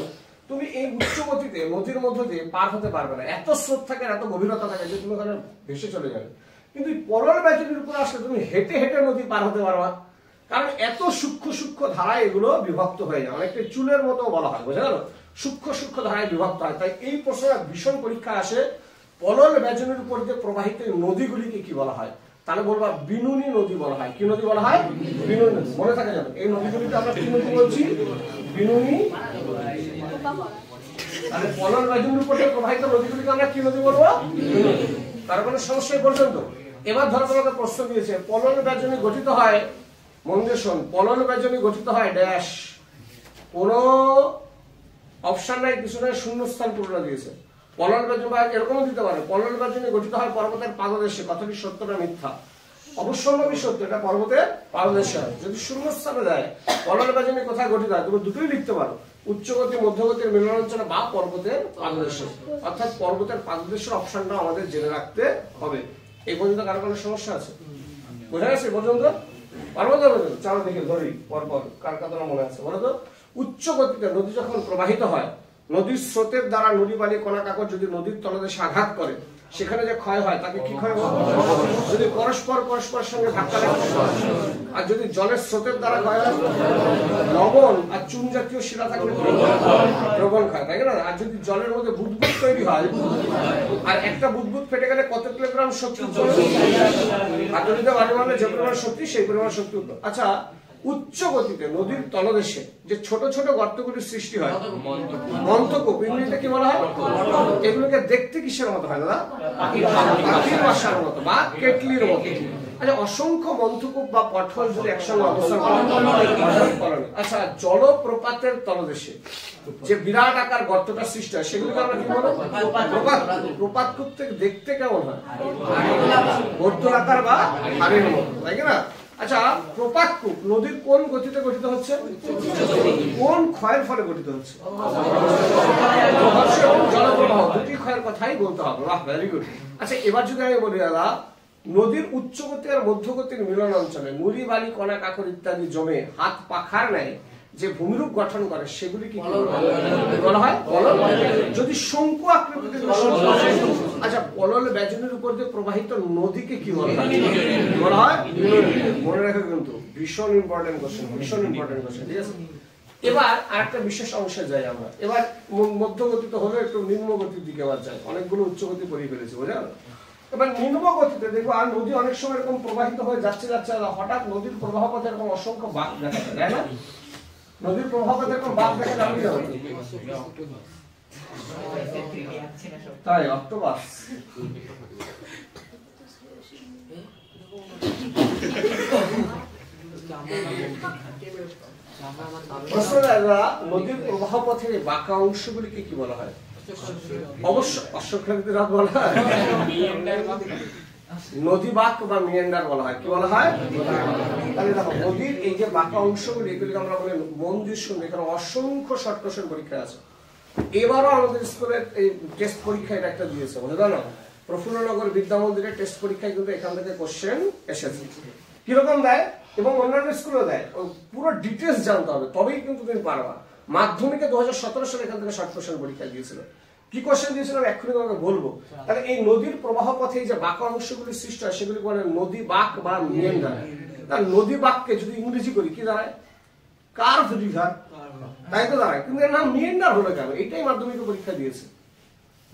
তুমি এই উচ্চগতিতে নদীর মধ্যে দিয়ে পার হতে পারবে না। এত স্রোত থাকে, এত গভীরতা থাকে যে তুমি ওখানে ভেসে চলে যাবে। কিন্তু পলল ব্যজনীর উপর আসলে তুমি হেঁটে হেঁটে নদী পার হতে পারবা, কারণ এত সূক্ষ্ম সূক্ষ্ম ধারায় এগুলো বিভক্ত হয়ে যায়, অনেকটা চুলের মতো বলা হয়, বোঝা গেল? সূক্ষ্ম সূক্ষ্ম ধারায় বিভক্ত হয়। তাই এই প্রশ্নটা ভীষণ পরীক্ষা আসে, পলল ব্যজনীর উপর যে প্রবাহিত নদীগুলিকে কি বলা হয়? তাহলে বলবা বিনুনি নদী বলা হয়। কি নদী বলা হয়? বিনুনি নদী। মনে থাকে যাবে এই নদীগুলিকে আমরা কি নদী বলছি? বিনুনি। তাহলে পলল ব্যজনীর উপর প্রবাহিত নদীগুলিকে আমরা কি নদী বলবো? বিনুনি। তার কোনো সমস্যা পর্যন্ত? এবার ধরো তোমাকে প্রশ্ন দিয়েছে পলল ব্যজনী গঠিত হয়, মন দিয়ে শোন, পলল ব্যজনী গঠিত হয় ড্যাশ, কোন অপশন নাই, কিছু নাই, শূন্যস্থান পূর্ণ দিয়েছে। পলল ব্যজনী বা এরকমও দিতে পারে, পলল ব্যজনী গঠিত হয় পর্বতের পাদদেশে। কথাটি সত্য না মিথ্যা? অবশ্যম্ভাবী সত্য, এটা পর্বতের পাদদেশে হয়। যদি শূন্যস্থানে দেয় পলল ব্যজনী কোথায় গঠিত হয়, তুমি দুটোই লিখতে পারো, উচ্চগতি মধ্যগতির মিলন অঞ্চলে বা পর্বতের পাদদেশে। অর্থাৎ পর্বতের পাদদেশের অপশনটা আমাদের জেনে রাখতে হবে। এই পর্যন্ত কারো কোনো সমস্যা আছে? বোঝা গেছে পর্যন্ত? পারবো তো? চলো দেখে ধরি পরপর কার কথা মনে আছে বলো তো। উচ্চ গতিতে নদী যখন প্রবাহিত হয়, নদীর স্রোতের দ্বারা নুড়ি বালি কণা কাকড় যদি নদীর তলদেশে আঘাত করে, সেখানে যে ক্ষয় হয় তাকে কি ক্ষয় বলে? যদি পরস্পরের সঙ্গে ধাক্কা লাগে, আর যদি জলের স্রোতের দ্বারা ক্ষয় হয়, লবণ আর চুন জাতীয় শিলা থাকলে দ্রবণ খায়, তাই না? আর যদি জলের মধ্যে বুদবুদ তৈরি হয়, আর একটা বুদবুদ ফেটে গেলে কত কিলোগ্রাম শক্তি উৎপন্ন? আর যদি বাড়ি মানে যে পরিমাণ শক্তি সেই পরিমাণ শক্তি উৎপন্ন। আচ্ছা, উচ্চ গতিতে নদীর তলদেশে যে ছোট ছোট গর্তগুলির সৃষ্টি হয়, মন্তকূপ, ইংরেজিতে কি বলা হয়? এগুলোকে দেখতে কিসের মতো হয় দাদা? পাখির বাসার মতো বা কেটলির মতো। আচ্ছা, অসংখ্য মন্তকূপ বা পটহল যদি একসঙ্গে অবস্থান করে, আচ্ছা, জলপ্রপাতের তলদেশে যে বিরাট আকার গর্তটা সৃষ্টি হয় সেগুলোকে আমরা কি বলবো? প্রপাত কূপ দেখতে কেমন হয়? বর্তুলাকার বা হাড়ের মতো, তাই না? আচ্ছা, প্রপাত কূপ নদীর কোন গতিতে গঠিত হচ্ছে? কোন ক্ষয়ের ফলে গঠিত হচ্ছে? জলপ্রবাহ, দুটি ক্ষয়ের কথাই বলতে হবে। বাহ, ভেরি গুড। আচ্ছা, এবার যদি আমি বলি দাদা, নদীর উচ্চ গতি আর মধ্য গতির মিলন অঞ্চলে নুড়ি বালি কণা কাকর ইত্যাদি জমে হাত পাখার নেয় যে ভূমিরূপ গঠন করে সেগুলি কি বলা হয়? পলল। যদি শঙ্কু আকৃতিতে, আচ্ছা, পলল ব্যাজনের উপর দিয়ে প্রবাহিত নদীকে কি বলা হয়? মনে রাখো কিন্তু, ভীষণ ইম্পর্টেন্ট কোশ্চেন, ভীষণ ইম্পর্টেন্ট কোশ্চেন, ঠিক আছে? এবার আরেকটা বিশেষ অংশে যাই আমরা। এবার মধ্যগতি তো হলো, একটু নিম্ন গতির দিকে আবার যাই। অনেকগুলো উচ্চ গতি পড়িয়ে ফেলেছি, বোঝা গেল? এবার নিম্ন গতিতে দেখবো, আর নদী অনেক সময় এরকম প্রবাহিত হয়ে যাচ্ছে হঠাৎ নদীর প্রবাহ পথে এরকম অসংখ্য বাঁক দেখা যায়, তাই না? নদীর প্রবাহ পথে এরকম বাঁক দেখা যাবে কি হবে? তাই অক্টোপাস। নদীর প্রবাহ পথের বাঁকা অংশগুলিকে কি বলা হয়? অবশ্য অশ্বক্ষেত্রের রাত বলা হয়, নদী বাঁক বা মিয়ান্ডার বলা হয়। কি বলা হয়? তাহলে দেখো, নদীর এই যে বাঁকা অংশগুলি, এগুলিকে আমরা বলি মন দিয়ে শুনবো। এখানে অসংখ্য শর্ট কোশ্চেন পরীক্ষা আছে। এবারও আমাদের স্কুলের এই টেস্ট পরীক্ষা এটা একটা দিয়েছে, বুঝলে না? প্রফুল্লনগর বিদ্যা মন্দিরের টেস্ট পরীক্ষায় কিন্তু এখান থেকে কোশ্চেন এসেছে। কিরকম দেয় এবং অন্যান্য স্কুলেও দেয়, পুরো ডিটেলস জানতে হবে, তবেই কিন্তু তুমি পারবা। মাধ্যমিকে 2017 সালে এখান থেকে শর্ট কোশ্চেন পরীক্ষা দিয়েছিল। কি কোশ্চেন দিয়েছিল এক্ষুনি তোমাকে বলবো। তাহলে এই নদীর প্রবাহ পথে যে বাঁকা অংশগুলি সৃষ্টি হয় সেগুলি বলে নদী বাঁক বা মিয়ান্ডার। তার নদী বাঁককে যদি ইংরেজি করি কি দাঁড়ায়? কার্ভ রিভার, তাই তো দাঁড়ায়। কিন্তু এর নাম মিয়ান্ডার হলো কেন? এটাই মাধ্যমিকে পরীক্ষা দিয়েছে।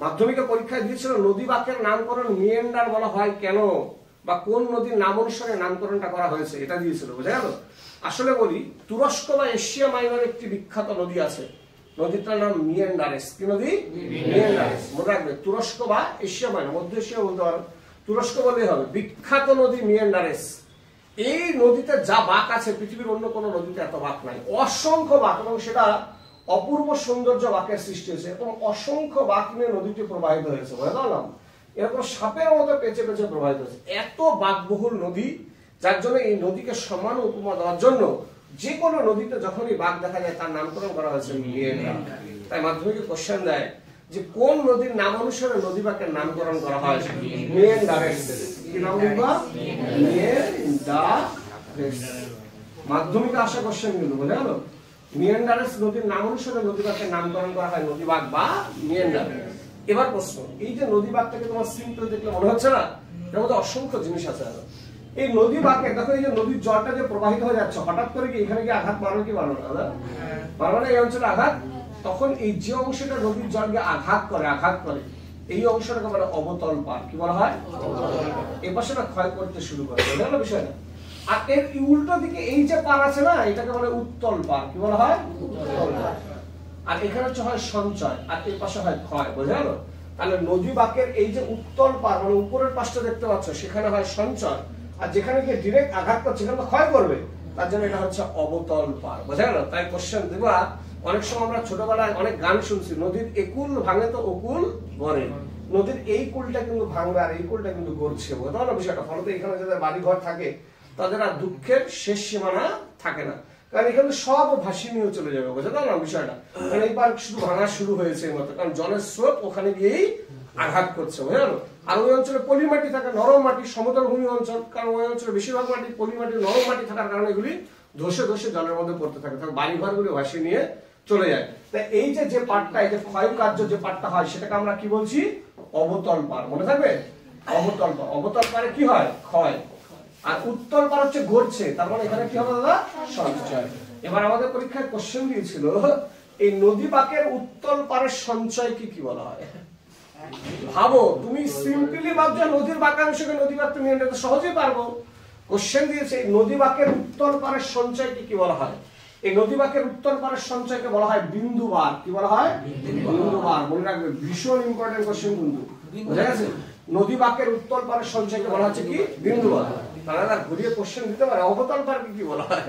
মাধ্যমিকে পরীক্ষা দিয়েছিল নদী বাঁকের নামকরণ মিয়ান্ডার বলা হয় কেন, বা কোন নদীর নাম অনুসারে নামকরণটা করা হয়েছে, এটা দিয়েছিল, বুঝা গেল? আসলে বলি, তুরস্ক বা এশিয়া মাইনর একটি বিখ্যাত নদী আছে, নদীটার নাম মিয়ান্ডারেস। কি নদী? মিয়ান্ডারেস। মনে রাখবে, তুরস্ক বা এশিয়া মাইনর, মধ্য এশিয়া বলতে পারো, তুরস্ক বললেই হবে। বিখ্যাত নদী মিয়ান্ডারেস। এই নদীতে যা বাঁক আছে পৃথিবীর অন্য কোনো নদীতে এত বাঁক নাই, অসংখ্য বাঁক, এবং সেটা অপূর্ব সৌন্দর্য বাঁকের সৃষ্টি হয়েছে। এবং অসংখ্য বাঁক নিয়ে নদীটি প্রবাহিত হয়েছে, বুঝতে পারলাম? এরকম সাপের মতো পেঁচে পেঁচে প্রবাহিত হয়েছে। এত বাঁকবহুল নদী, যার জন্য এই নদীকে সম্মান উপমা দেওয়ার জন্য যে কোনো নদীতে যখনই বাঁক দেখা যায় তার নামকরণ করা হয়েছে মিয়ান্ডার। তাই মাধ্যমিকে কোশ্চেন দেয় যে কোন নদীর নাম অনুসারে নদী বাঁকের নামকরণ করা হয়? মিয়ান্ডারেস। কি নাম লিখবা? মিয়ান্ডারেস। মাধ্যমিকে আসা কোশ্চেন কিন্তু, বুঝে গেল? মিয়ান্ডারেস নদীর নাম অনুসারে নদী বাঁকের নামকরণ করা হয় নদী বাঁক বা মিয়ান্ডার। এবার প্রশ্ন, এই যে নদী বাঁকটাকে তোমার সিম্পল দেখলে মনে হচ্ছে না, এর মধ্যে অসংখ্য জিনিস আছে। এই নদী বাঁকে দেখো, এই যে নদীর জলটা যে প্রবাহিত হয়ে যাচ্ছে, হঠাৎ করে কি এখানে কি আঘাত মারবে কি মারবে না? মারবে না এই অঞ্চলে আঘাত? তখন এই যে অংশটা নদীর জলকে আঘাত করে এই অংশটাকে বলে অবতল পার। কি বলা হয়? এই পাশেটা ক্ষয় করতে শুরু করে, বুঝলে না বিষয়টা? আর এর উল্টো দিকে এই যে পার আছে না, এটাকে বলে উত্তল পার। কি বলা হয়? উত্তল পার। আর এখানে হচ্ছে হয় সঞ্চয়, আর এই পাশে হয় ক্ষয়, বুঝে গেল? তাহলে নদী বাঁকের এই যে উত্তল পার, মানে উপরের পাশটা দেখতে পাচ্ছ, সেখানে হয় সঞ্চয়, আর যেখানে গিয়ে ডিরেক্ট আঘাত করছে সেখানে ক্ষয় করবে, তার জন্য এটা হচ্ছে অবতল পার, বুঝা গেল? তাই কোশ্চেন দেবা, অনেক সময় আমরা ছোটবেলায় অনেক গান শুনছি, নদীর একুল ভাঙে তো অকুল গড়ে। নদীর এই কুলটা কিন্তু ভাঙবে আর এই কুলটা কিন্তু গড়ছে, বুঝতে পারো বিষয়টা? ফলত এখানে যাদের বাড়ি ঘর থাকে তাদের আর দুঃখের শেষ সীমানা থাকে না। কারণ এখানে সব ভাসি নিয়ে চলে যাবে, বুঝতে না বিষয়টা। কারণ এই পার্ক শুধু ভাঙা শুরু হয়েছে মতো, কারণ জলের স্রোত ওখানে গিয়েই আঘাত করছে, বুঝে গেল। আর ওই অঞ্চলে পলি মাটি থাকে, নরম মাটি, সমতল ভূমি অঞ্চল, কারণ ওই অঞ্চলে বেশিরভাগ মাটি পলি মাটি, নরম মাটি থাকার কারণে এগুলি ধসে ধসে জলের মধ্যে পড়তে থাকে, তখন বাড়ি ঘরগুলি ভাসিয়ে নিয়ে চলে যায়। তা এই যে পাটটা, এই যে ক্ষয় কার্য যে পাটটা হয় সেটাকে আমরা কি বলছি? অবতল পার, মনে থাকবে? অবতল পার। অবতল পারে কি হয়? ক্ষয়। আর উত্তল পার হচ্ছে গড়ছে, তার মানে এখানে কি হবে দাদা? সঞ্চয়। এবার আমাদের পরীক্ষায় কোশ্চেন দিয়েছিল, এই নদী বাঁকের উত্তল পারের সঞ্চয়কে কি বলা হয়? ভাবো, তুমি সিম্পলি ভাবছো নদীর বাঁকাংশকে নদী বাঁক, তুমি এটা সহজেই পারবো। কোশ্চেন দিয়েছে নদী বাঁকের উত্তল পারের সঞ্চয়কে কি বলা হয়? এই নদী বাঁকের উত্তল পারের সঞ্চয়কে বলা হয় বিন্দুবার। কি বলা হয়? বিন্দুবার। মনে রাখবে, ভীষণ ইম্পর্টেন্ট কোশ্চেন কিন্তু, বুঝা গেছে? নদী বাঁকের উত্তল পারের সঞ্চয়কে বলা হচ্ছে কি? বিন্দুবার। তারা ঘুরিয়ে কোশ্চেন দিতে পারে, অবতল পারকে কি বলা হয়?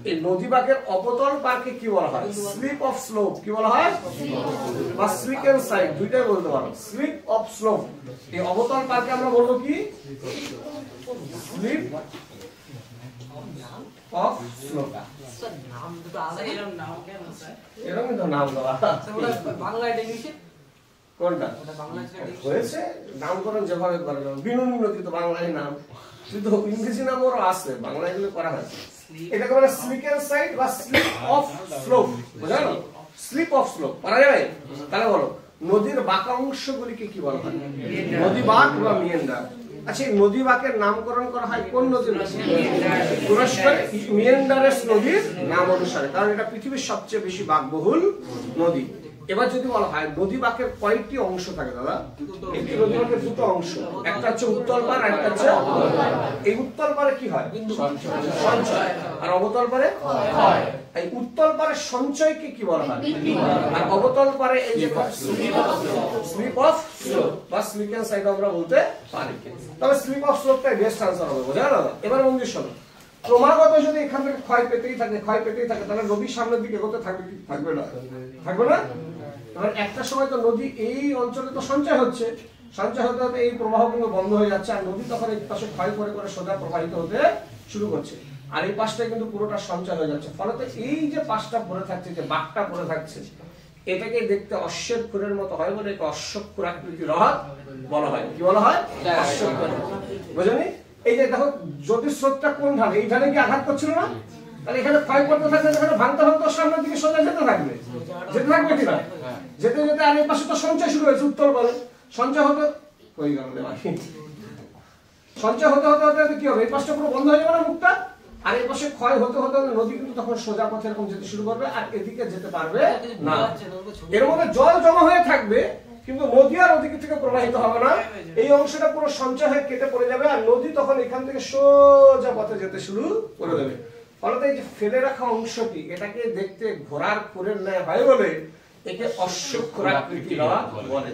এই নদী বাঁকের অবতল পারকে কি বলা হয়? Slip of slope. কি বলা হয়? বা স্লিপ এন্ড সাইড, দুইটাই বলতে পারো। স্লিপ অফ স্লোপ, এই অবতল পারকে আমরা বলবো কি? Slip of slope. এরকম তো নাম দেওয়া বাংলা, কোনটা হয়েছে নামকরণ যেভাবে বিনুনি নদী তো বাংলায় নাম, কিন্তু ইংরেজি নাম ওরা আছে, বাংলায় এগুলো করা হয়। এটাকে বলে স্লিপ এন্ড সাইড বা স্লিপ অফ স্লোপ, বুঝা গেল? স্লিপ অফ স্লোপ পারা যাবে? তাহলে বলো নদীর বাঁকা অংশগুলিকে কি বলা হয়? নদী বাঁক বা মিয়েন্ডার। আচ্ছা, এই নদী বাঁকের নামকরণ করা হয় কোন নদীর? তুরস্কের মিয়েন্ডারেস নদীর নাম অনুসারে, কারণ এটা পৃথিবীর সবচেয়ে বেশি বাঁকবহুল নদী। এবার যদি বলা হয় নদী বাঁকের কয়েকটি অংশ থাকে দাদা? একটি নদী বাঁকের দুটো অংশ, একটা হচ্ছে উত্তল পার, একটা হচ্ছে অবতল পার। এই উত্তল পারে কি হয়? সঞ্চয়। আর অবতল পারে ক্ষয়। এই উত্তল পারের সঞ্চয়কে কি বলা হয়? আর অবতল পারে এই যে স্লিপ অফ স্লোপ বা স্লিপ এন্ড সাইড আমরা বলতে পারি। তবে স্লিপ অফ স্লোপটাই বেস্ট আনসার হবে, বুঝা গেল? এবার মন্দির শোনো, ক্রমাগত যদি এখান থেকে ক্ষয় পেতেই থাকে, তাহলে নদীর সামনের দিকে এগোতে থাকবে কি থাকবে না? থাকবে না? এবার একটা সময় তো নদী এই অঞ্চলে তো সঞ্চয় হচ্ছে, সঞ্চয় হতে হতে এই প্রবাহ কিন্তু বন্ধ হয়ে যাচ্ছে, আর নদী তখন এই পাশে ক্ষয় করে করে সোজা প্রবাহিত হতে শুরু করছে, আর এই পাশটা কিন্তু পুরোটা সঞ্চয় হয়ে যাচ্ছে। ফলে এই যে পাশটা পড়ে থাকছে, যে বাঁকটা পড়ে থাকছে, এটাকে দেখতে অশ্বের খুরের মতো হয় বলে একে অশ্বক্ষুর আকৃতি হ্রদ বলা হয়। কি বলা হয়? অশ্বক্ষুর। বুঝলি? এই যে দেখো, যদি স্রোতটা কোন ঢালে, এই ঢালে কি আঘাত করছিল না? তাহলে এখানে ক্ষয় করতে থাকলে এখানে ভাঙতে ভাঙতে সামনের দিকে সোজা যেতে থাকবে কিনা? যেতে যেতে আর এই পাশে তো সঞ্চয় শুরু হয়েছে, উত্তর বলে সঞ্চয় হতে সঞ্চয় হতে হতে হতে কি হবে? এই পাশটা পুরো বন্ধ হয়ে যাবে না মুখটা, আর এই পাশে ক্ষয় হতে হতে নদী কিন্তু তখন সোজা পথে এরকম যেতে শুরু করবে, আর এদিকে যেতে পারবে না। এর মধ্যে জল জমা হয়ে থাকবে, কিন্তু নদী আর ওদিকে থেকে প্রবাহিত হবে না। এই অংশটা পুরো সঞ্চয় হয়ে কেটে পড়ে যাবে, আর নদী তখন এখান থেকে সোজা পথে যেতে শুরু করে দেবে। ফলত এই যে ফেলে রাখা অংশটি, এটাকে দেখতে ঘোড়ার খুরের ন্যায় হয় বলে একে অশ্বক্ষুরাকৃতি হ্রদ বলে।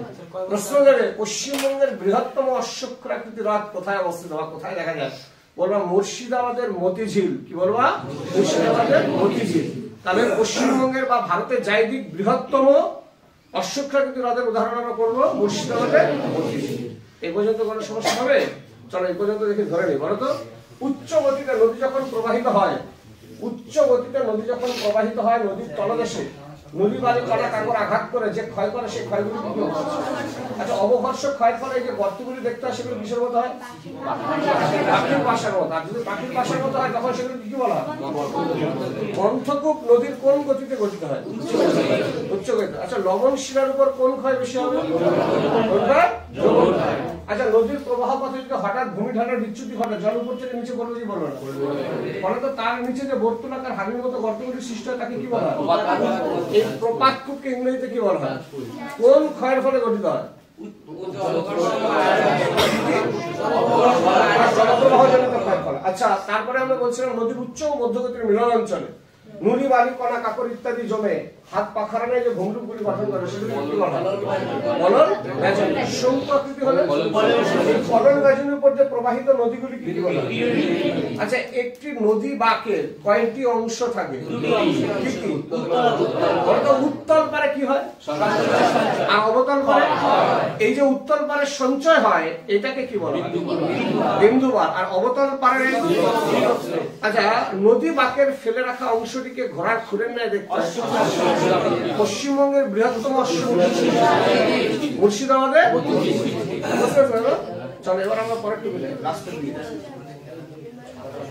প্রশ্ন যাবে, পশ্চিমবঙ্গের বৃহত্তম অশ্বক্ষুরাকৃতি হ্রদ কোথায় অবস্থিত বা কোথায় দেখা যায়? বলবা মুর্শিদাবাদের মতিঝিল। কি বলবা? মুর্শিদাবাদের মতিঝিল। তাহলে পশ্চিমবঙ্গের বা ভারতের জায়দিক বৃহত্তম অশ্বক্ষুরাকৃতি হ্রদের উদাহরণ আমরা করবো মুর্শিদাবাদের মতিঝিল। এই পর্যন্ত কোনো সমস্যা হবে? চলো এই পর্যন্ত দেখে ধরে নিই। বলো তো, উচ্চ গতিতে নদী যখন প্রবাহিত হয়, নদীর তলদেশে নদী বালি কণা কাঁকর আঘাত করে যে ক্ষয় করে, সেই ক্ষয়গুলি কি হচ্ছে? আচ্ছা, অবঘর্ষ ক্ষয়ের ফলে এই যে গর্তগুলি দেখতে হয়, সেগুলো কিসের মতো হয়? পাখির বাসার মতো। আর যদি পাখির বাসার মতো হয়, তখন সেগুলো কি বলা হয়? গ্রন্থকূপ নদীর কোন গতিতে গঠিত হয়? উচ্চ গতিতে। আচ্ছা, লবণ শিলার উপর কোন ক্ষয় বেশি হবে? আচ্ছা, নদীর প্রবাহ পথে যদি হঠাৎ ভূমি ঢালের বিচ্যুতি ঘটে, জল উপর থেকে নিচে পড়বে কি বলবে না? ফলে তো তার নিচে যে বর্তুলাকার হাড়ির মতো গর্তগুলি সৃষ্টি হয়, তাকে কি বলা হয়? এই প্রপাতকূপকে ইংরেজিতে কি বলা হয়? কোন ক্ষয়ের ফলে গঠিত হয়? আচ্ছা, তারপরে আমরা বলছিলাম নদীর উচ্চ ও মধ্যগতির মিলন অঞ্চলে নুড়ি বালি কণা কাকর ইত্যাদি জমে হাত পাখারানে যে ভূমিরূপগুলি গঠন করে, সেগুলি কি বলা হয়? বলন গাজনি। শঙ্কুকৃতি হলে বলন গাজনির উপর যে প্রবাহিত নদীগুলি কি বলা হয়? আচ্ছা, একটি নদী বাঁকের কয়টি অংশ থাকে? কি কি? উত্তল পারে কি হয়? আর অবতল পারে এই যে উত্তল পারের সঞ্চয় হয় এটাকে কি বলা হয়? বিন্দুবার। আর অবতল পারের, আচ্ছা, নদী বাঁকের ফেলে রাখা অংশটিকে ঘোড়ার খুরের ন্যায় দেখতে হয়। পশ্চিমবঙ্গের বৃহত্তম মুর্শিদাবাদে। চলো এবার আমরা পরের টুকু যাই, লাস্টের দিকে।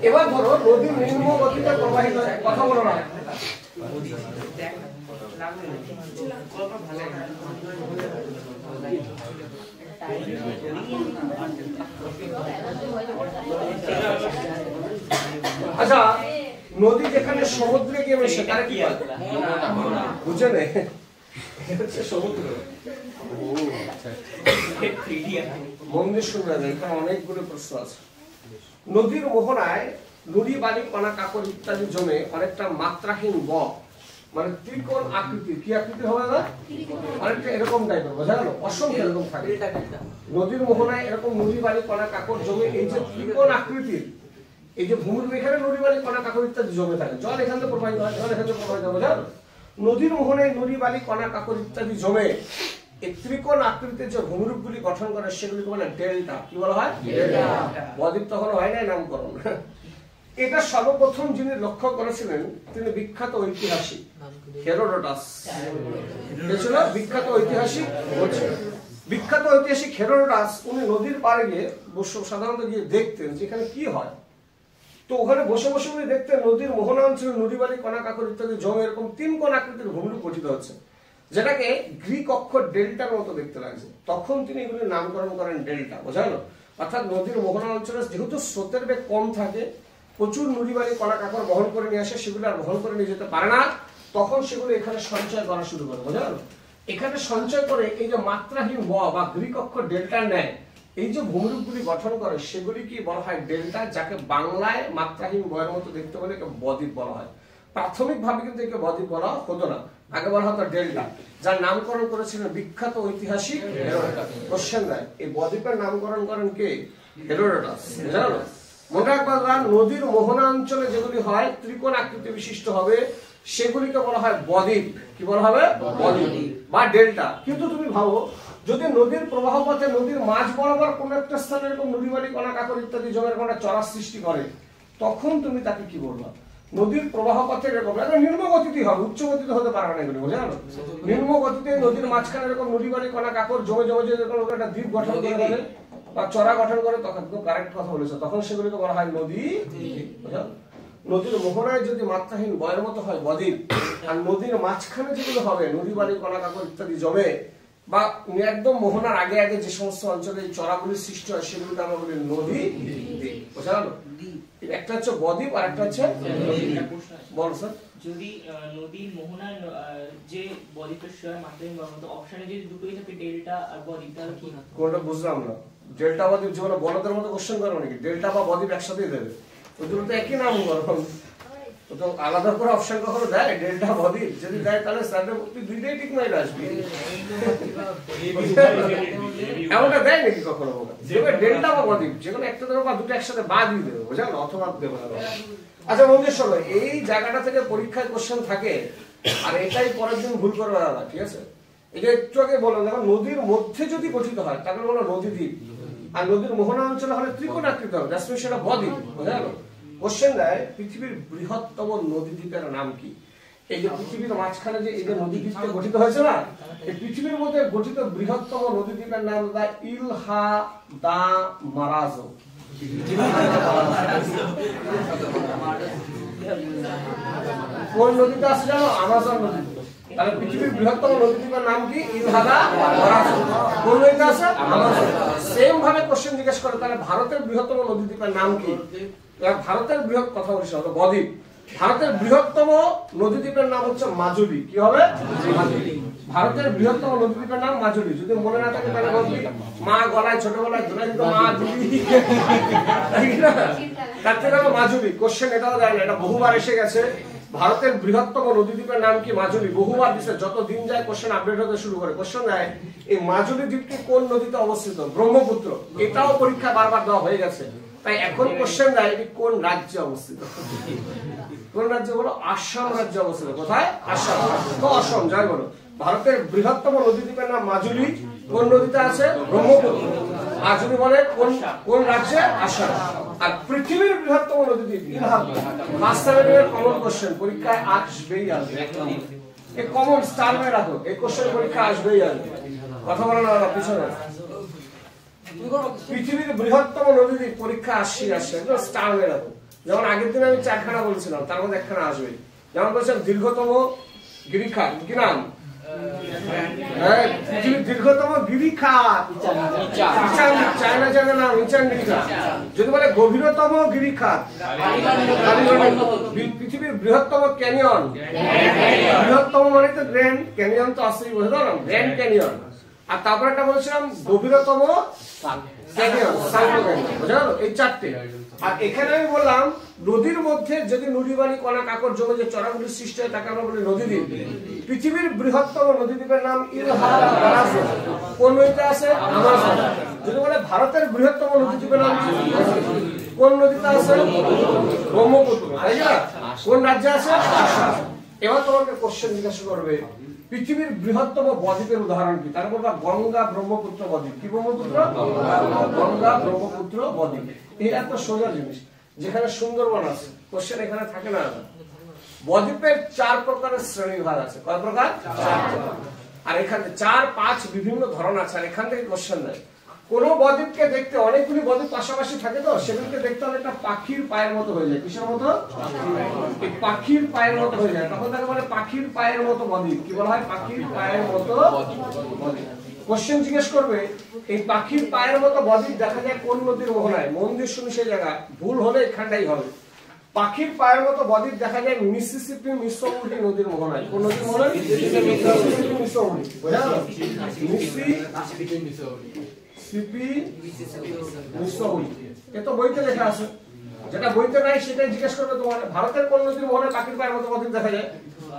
এবার ধরো নদী নিম্ন গতিতে প্রবাহিত, কথা বলো না। আচ্ছা, নদী যেখানে সমুদ্রে গিয়ে মেশে তার কি হয়? বুঝে নে, সমুদ্র। মন্দির শুনবে, এখানে অনেকগুলো প্রশ্ন আছে। নদীর মোহনায় নুড়ি বালি কণা কাকর ইত্যাদি জমে অনেকটা মাত্রাহীন ব, মানে ত্রিকোণ আকৃতি। কি আকৃতি হবে না? অনেকটা এরকম টাইপের, বোঝা গেল? অসংখ্য এরকম থাকে নদীর মোহনায়, এরকম নুড়ি বালি কণা কাকর জমে। এই যে ত্রিকোণ আকৃতির, এই যে ভূমির এখানে নুড়ি বালি কণা কাকর ইত্যাদি জমে থাকে, জল এখান থেকে প্রবাহিত হয়, জল এখান থেকে প্রবাহিত হয়, বোঝা গেল? নদীর মোহনায় নুড়ি বালি কণা কাকর ইত্যাদি জমে এই ত্রিকোণ আকৃতির যে ভূমিরূপগুলি গঠন করে সেগুলিকে বলে ডেল্টা। কি বলা হয়? বদ্বীপ তখন হয় নাই নামকরণ। এটা সর্বপ্রথম যিনি লক্ষ্য করেছিলেন তিনি বিখ্যাত ঐতিহাসিক হেরোডোটাস। বিখ্যাত ঐতিহাসিক বিখ্যাত ঐতিহাসিক হেরোডোটাস। উনি নদীর পাড়ে গিয়ে সাধারণত গিয়ে দেখতেন যেখানে কি হয়। তো ওখানে বসে বসে উনি দেখতেন নদীর মোহনা অঞ্চলে নুড়ি বালি কণা কাকর ইত্যাদি জমে এরকম তিন কোণ আকৃতির ভূমিরূপ গঠিত হচ্ছে, যেটাকে গ্রিক অক্ষর ডেল্টার মতো দেখতে লাগছে। তখন তিনি এগুলি নামকরণ করেন ডেল্টা, বোঝা গেল? অর্থাৎ নদীর মোহনা অঞ্চলে যেহেতু স্রোতের বেগ কম থাকে, প্রচুর নুড়ি বালি কণা কাকর বহন করে নিয়ে আসে, সেগুলো আর বহন করে নিয়ে যেতে পারে না, তখন সেগুলো এখানে সঞ্চয় করা শুরু করে, বোঝা গেল? এখানে সঞ্চয় করে এই যে মাত্রাহীন ব বা গ্রিক অক্ষর ডেল্টার ন্যায় এই যে ভূমিরূপগুলি গঠন করে সেগুলি কি বলা হয়? ডেল্টা, যাকে বাংলায় মাত্রাহীন বয়ের মতো দেখতে বলে একে বদ্বীপ বলা হয়। প্রাথমিকভাবে কিন্তু একে বদ্বীপ বলা হতো না, আগে বলা হতো ডেল্টা, যার নামকরণ করেছিলেন বিখ্যাত ঐতিহাসিক হেরোডোটাস। কোশ্চেন দেয়, এই বদ্বীপের নামকরণ করেন কে? হেরোডোটাস। জানো, মনে রাখবেন নদীর মোহনা অঞ্চলে যেগুলি হয় ত্রিকোণ আকৃতি বিশিষ্ট হবে সেগুলিকে বলা হয় বদ্বীপ। কি বলা হবে? বদ্বীপ বা ডেল্টা। কিন্তু তুমি ভাবো, যদি নদীর প্রবাহ পথে নদীর মাঝ বরাবর কোন একটা স্থানে এরকম নুড়ি বালি কণা কাকর ইত্যাদি জমের কোন চড়ার সৃষ্টি করে, তখন তুমি তাকে কি বলবা? নদীর প্রবাহ পথে এরকম নিম্ন গতিতে হবে, উচ্চ গতিতে হতে পারবে না এগুলি, বোঝা গেল? নিম্ন গতিতে নদীর মাঝখানে এরকম নুড়ি বালি কণা কাকর জমে জমে যে একটা দ্বীপ গঠন করে দেবে বা চড়া গঠন করে, তখন একদম কারেক্ট কথা বলেছে, তখন সেগুলিকে বলা হয় নদী। নদীর মোহনায় যদি মাত্রাহীন বয়ের মতো হয় বদ্বীপ, আর নদীর মাঝখানে যেগুলো হবে নুড়ি বালি কণা কাকর ইত্যাদি জমে বা একদম মোহনার আগে আগে যে সমস্ত অঞ্চলে চড়াগুলির সৃষ্টি হয় সেগুলোকে আমরা বলি নদী। বোঝা গেল? একটা হচ্ছে বদ্বীপ আর একটা হচ্ছে বল স্যার। যদি নদীর মোহনার যে বদ্বীপের সহায় মাত্রাহীন বয়ের মতো অপশনে যদি দুটোই থাকে ডেল্টা আর বদ্বীপ, তাহলে কি হবে? কোনটা বুঝলাম না। ডেল্টা বদ্বীপ যেগুলো বলদের মতো কোশ্চেন করো নাকি? ডেল্টা বা বদ্বীপ একসাথেই দেবে, ওই দুটো তো একই নাম করো, তো আলাদা করে অপশন কখনো দেয়? ডেল্টা বদ্বীপ যদি দেয় তাহলে স্যারের দুইটাই ঠিক নয় আসবে, এমনটা দেয় নাকি কখনো? ডেল্টা বা বদ্বীপ যেকোনো একটা দেবো বা দুটো একসাথে বাদ দিয়ে দেবে, বোঝা গেল? অথবা দেবো না। আচ্ছা বন্ধুদের শোনো, এই জায়গাটা থেকে পরীক্ষায় কোশ্চেন থাকে, আর এটাই পরের দিন ভুল করবে না, ঠিক আছে? এটা একটু আগে বললাম, দেখো নদীর মধ্যে যদি গঠিত হয় তাহলে বলো নদী দ্বীপ, আর নদীর মোহনা অঞ্চলে হলে ত্রিকোণ আকৃতি হবে, সেটা বদ্বীপ, বোঝা গেল? কোশ্চেন দেয় পৃথিবীর বৃহত্তম নদী দ্বীপের নাম কি? এই যে পৃথিবীর মাঝখানে যে এই যে নদী দ্বীপটা গঠিত হয়েছে না, এই পৃথিবীর মধ্যে গঠিত বৃহত্তম নদী দ্বীপের নাম দা ইলহা দা মারাজো। কোন নদীতে আছে জানো? আমাজন নদী। তাহলে পৃথিবীর বৃহত্তম নদী দ্বীপের নাম কি? ইলহা দা মারাজো। কোন নদীতে আছে? আমাজন। সেম ভাবে কোশ্চেন জিজ্ঞেস করে তাহলে ভারতের বৃহত্তম নদী দ্বীপের নাম কি? ভারতের বৃহৎ কথা বলছি বদ্বীপ। ভারতের বৃহত্তম নদীদ্বীপের নাম হচ্ছে মাজুলি। কি হবে? ভারতের বৃহত্তম নদীদ্বীপের নাম মাজুলি। যদি মনে না থাকে তাহলে বলবি মা গলায় ছোটবেলায় ধরে দিত মা জুলি, তার থেকে মাজুলি। কোশ্চেন এটাও দেয় না, এটা বহুবার এসে গেছে। ভারতের বৃহত্তম নদীদ্বীপের নাম কি? মাজুলি। বহুবার দিচ্ছে, যত দিন যায় কোশ্চেন আপডেট হতে শুরু করে। কোশ্চেন দেয় এই মাজুলি দ্বীপটি কোন নদীতে অবস্থিত? ব্রহ্মপুত্র। এটাও পরীক্ষা বারবার দেওয়া হয়ে গেছে। তাই এখন কোশ্চেন দেয় এটি কোন রাজ্যে অবস্থিত? কোন রাজ্যে বলো? আসাম রাজ্যে অবস্থিত। কোথায়? আসাম। তো অসম, যাই বলো। ভারতের বৃহত্তম নদীদ্বীপের নাম মাজুলি, কোন নদীতে আছে? ব্রহ্মপুত্র। আর যদি বলে কোন কোন রাজ্যে? আসাম। আর পৃথিবীর বৃহত্তম নদী দ্বীপ ইলাহাবাদ। ফার্স্ট সেমিস্টারের কমন কোশ্চেন পরীক্ষায় আসবেই আসবে, এই কমন স্টার মে রাখো, এই কোশ্চেন পরীক্ষা আসবেই আসবে। কথা বলে না পিছনে। পৃথিবীর বৃহত্তম নদী দ্বীপ পরীক্ষা আসছে একদম স্টার মে রাখো। যেমন আগের দিন আমি 4খানা বলছিলাম, তার মধ্যে 1খানা আসবে। যেমন বলছেন দীর্ঘতম গিরিখাত, কি নাম? হ্যাঁ, পৃথিবীর দীর্ঘতম গিরিখাত চায়না জায়গা নাম ইচানডিকা। যদি বলে গভীরতম গিরিখাত, পৃথিবীর বৃহত্তম ক্যানিয়ন, বৃহত্তম মানে তো গ্র্যান্ড ক্যানিয়ন, তো আসলেই বোঝা গেল গ্র্যান্ড ক্যানিয়ন। আর তারপর একটা বলছিলাম গভীরতম ক্যানিয়ন, সাউথ ক্যানিয়ন, বোঝা গেল? এই 4টে। আর এখানে আমি বললাম নদীর মধ্যে যদি নুড়িবাড়ি কণা কাকড় জমে যে চড়াগুলির সৃষ্টি হয় তাকে আমরা বলি নদীদ্বীপ। পৃথিবীর বৃহত্তম নদীদ্বীপের নাম ইলহাবাদ। কোন নদীতে আছে? আমাজন। যদি বলে ভারতের বৃহত্তম নদীদ্বীপের নাম কোন নদীতে আছে? ব্রহ্মপুত্র, তাই না? কোন রাজ্যে আছে? আসাম। এবার তোমাকে কোশ্চেন জিজ্ঞাসা করবে পৃথিবীর বৃহত্তম বদ্বীপের উদাহরণ কি? তার বলবা গঙ্গা ব্রহ্মপুত্র বদ্বীপ। কি ব্রহ্মপুত্র? গঙ্গা ব্রহ্মপুত্র বদ্বীপ। এই একটা সোজা জিনিস, যেখানে সুন্দরবন আছে। কোশ্চেন এখানে থাকে না। বদ্বীপের 4 প্রকারের শ্রেণীবিভাগ আছে। কয় প্রকার? 4 প্রকার। আর এখানে 4-5 বিভিন্ন ধরন আছে। আর এখান থেকে কোশ্চেন দেয় কোন বদ্বীপকে দেখতে, অনেকগুলি বদ্বীপ পাশাপাশি থাকে তো, সেগুলিকে দেখতে অনেকটা পাখির পায়ের মতো হয়ে যায়। কিসের মতো? এই পাখির পায়ের মতো হয়ে যায়, তখন তাকে বলে পাখির পায়ের মতো বদ্বীপ। কি বলা হয়? পাখির পায়ের মতো বদ্বীপ। কোশ্চেন জিজ্ঞেস করবে এই পাখির পায়ের মতো বদ্বীপ দেখা যায় কোন নদীর মোহনায়? মন দিয়ে শুনি সেই জায়গা, ভুল হলে এখানটাই হবে। পাখির পায়ের মতো বদ্বীপ দেখা যায় মিসিসিপি মিসৌরি নদীর মোহনায়। কোন নদীর মোহনায়? Mississippi Missouri. বোঝা গেল? Mississippi Missouri. এ তো বইতে লেখা আছে, যেটা বইতে নাই সেটাই জিজ্ঞেস করবে তোমার। ভারতের কোন নদীর মোহনায় পাখির পায়ের মতো বদ্বীপ দেখা যায়?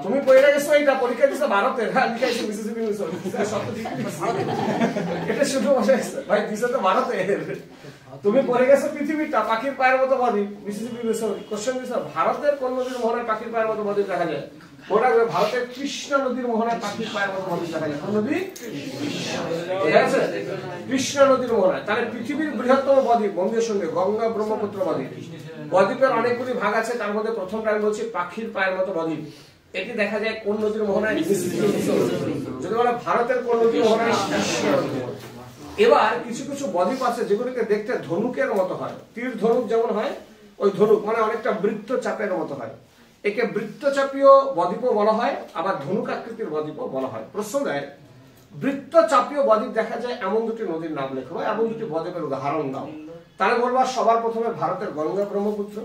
তুমি পড়ে গেছো এটা, পরীক্ষা দিছো ভারতের, হ্যাঁ লিখাইছে মিসিসিপি মিসৌরি। এটা শুধু বসাইছে ভাই, দিছো তো ভারতের। তুমি পড়ে গেছো পৃথিবীটা পাখির পায়ের মতো বদ্বীপ মিসিসিপি মিসৌরি। কোশ্চেন দিছো ভারতের কোন নদীর মোহনায় পাখির পায়ের মতো বদ্বীপ দেখা যায়? ওটা ভারতের কৃষ্ণা নদীর মোহনায় পাখির পায়ের মতো বদ্বীপ দেখা যায়। কোন নদী? ঠিক আছে, কৃষ্ণা নদীর মোহনায়। তাহলে পৃথিবীর বৃহত্তম বদ্বীপ বন্ধুদের সঙ্গে গঙ্গা ব্রহ্মপুত্র বদ্বীপ। বদ্বীপের অনেকগুলি ভাগ আছে, তার মধ্যে প্রথমটা আমি বলছি পাখির পায়ের মতো বদ্বীপ। এটি দেখা যায় কোন নদীর মোহনায়? যদি বলে ভারতের কোন নদীর মোহনায়? কৃষ্ণা নদীর। এবার কিছু কিছু বদ্বীপ আছে যেগুলিকে দেখতে ধনুকের মতো হয়। তীর ধনুক যেমন হয়, ওই ধনুক মানে অনেকটা বৃত্তচাপের মতো হয়। একে বৃত্তচাপীয় বদ্বীপও বলা হয়, আবার ধনুক আকৃতির বদ্বীপও বলা হয়। প্রশ্ন দেয় বৃত্তচাপীয় বদ্বীপ দেখা যায় এমন দুটি নদীর নাম লেখো, এমন দুটি বদ্বীপের উদাহরণ দাও। তাহলে বলবা সবার প্রথমে ভারতের গঙ্গা ব্রহ্মপুত্র,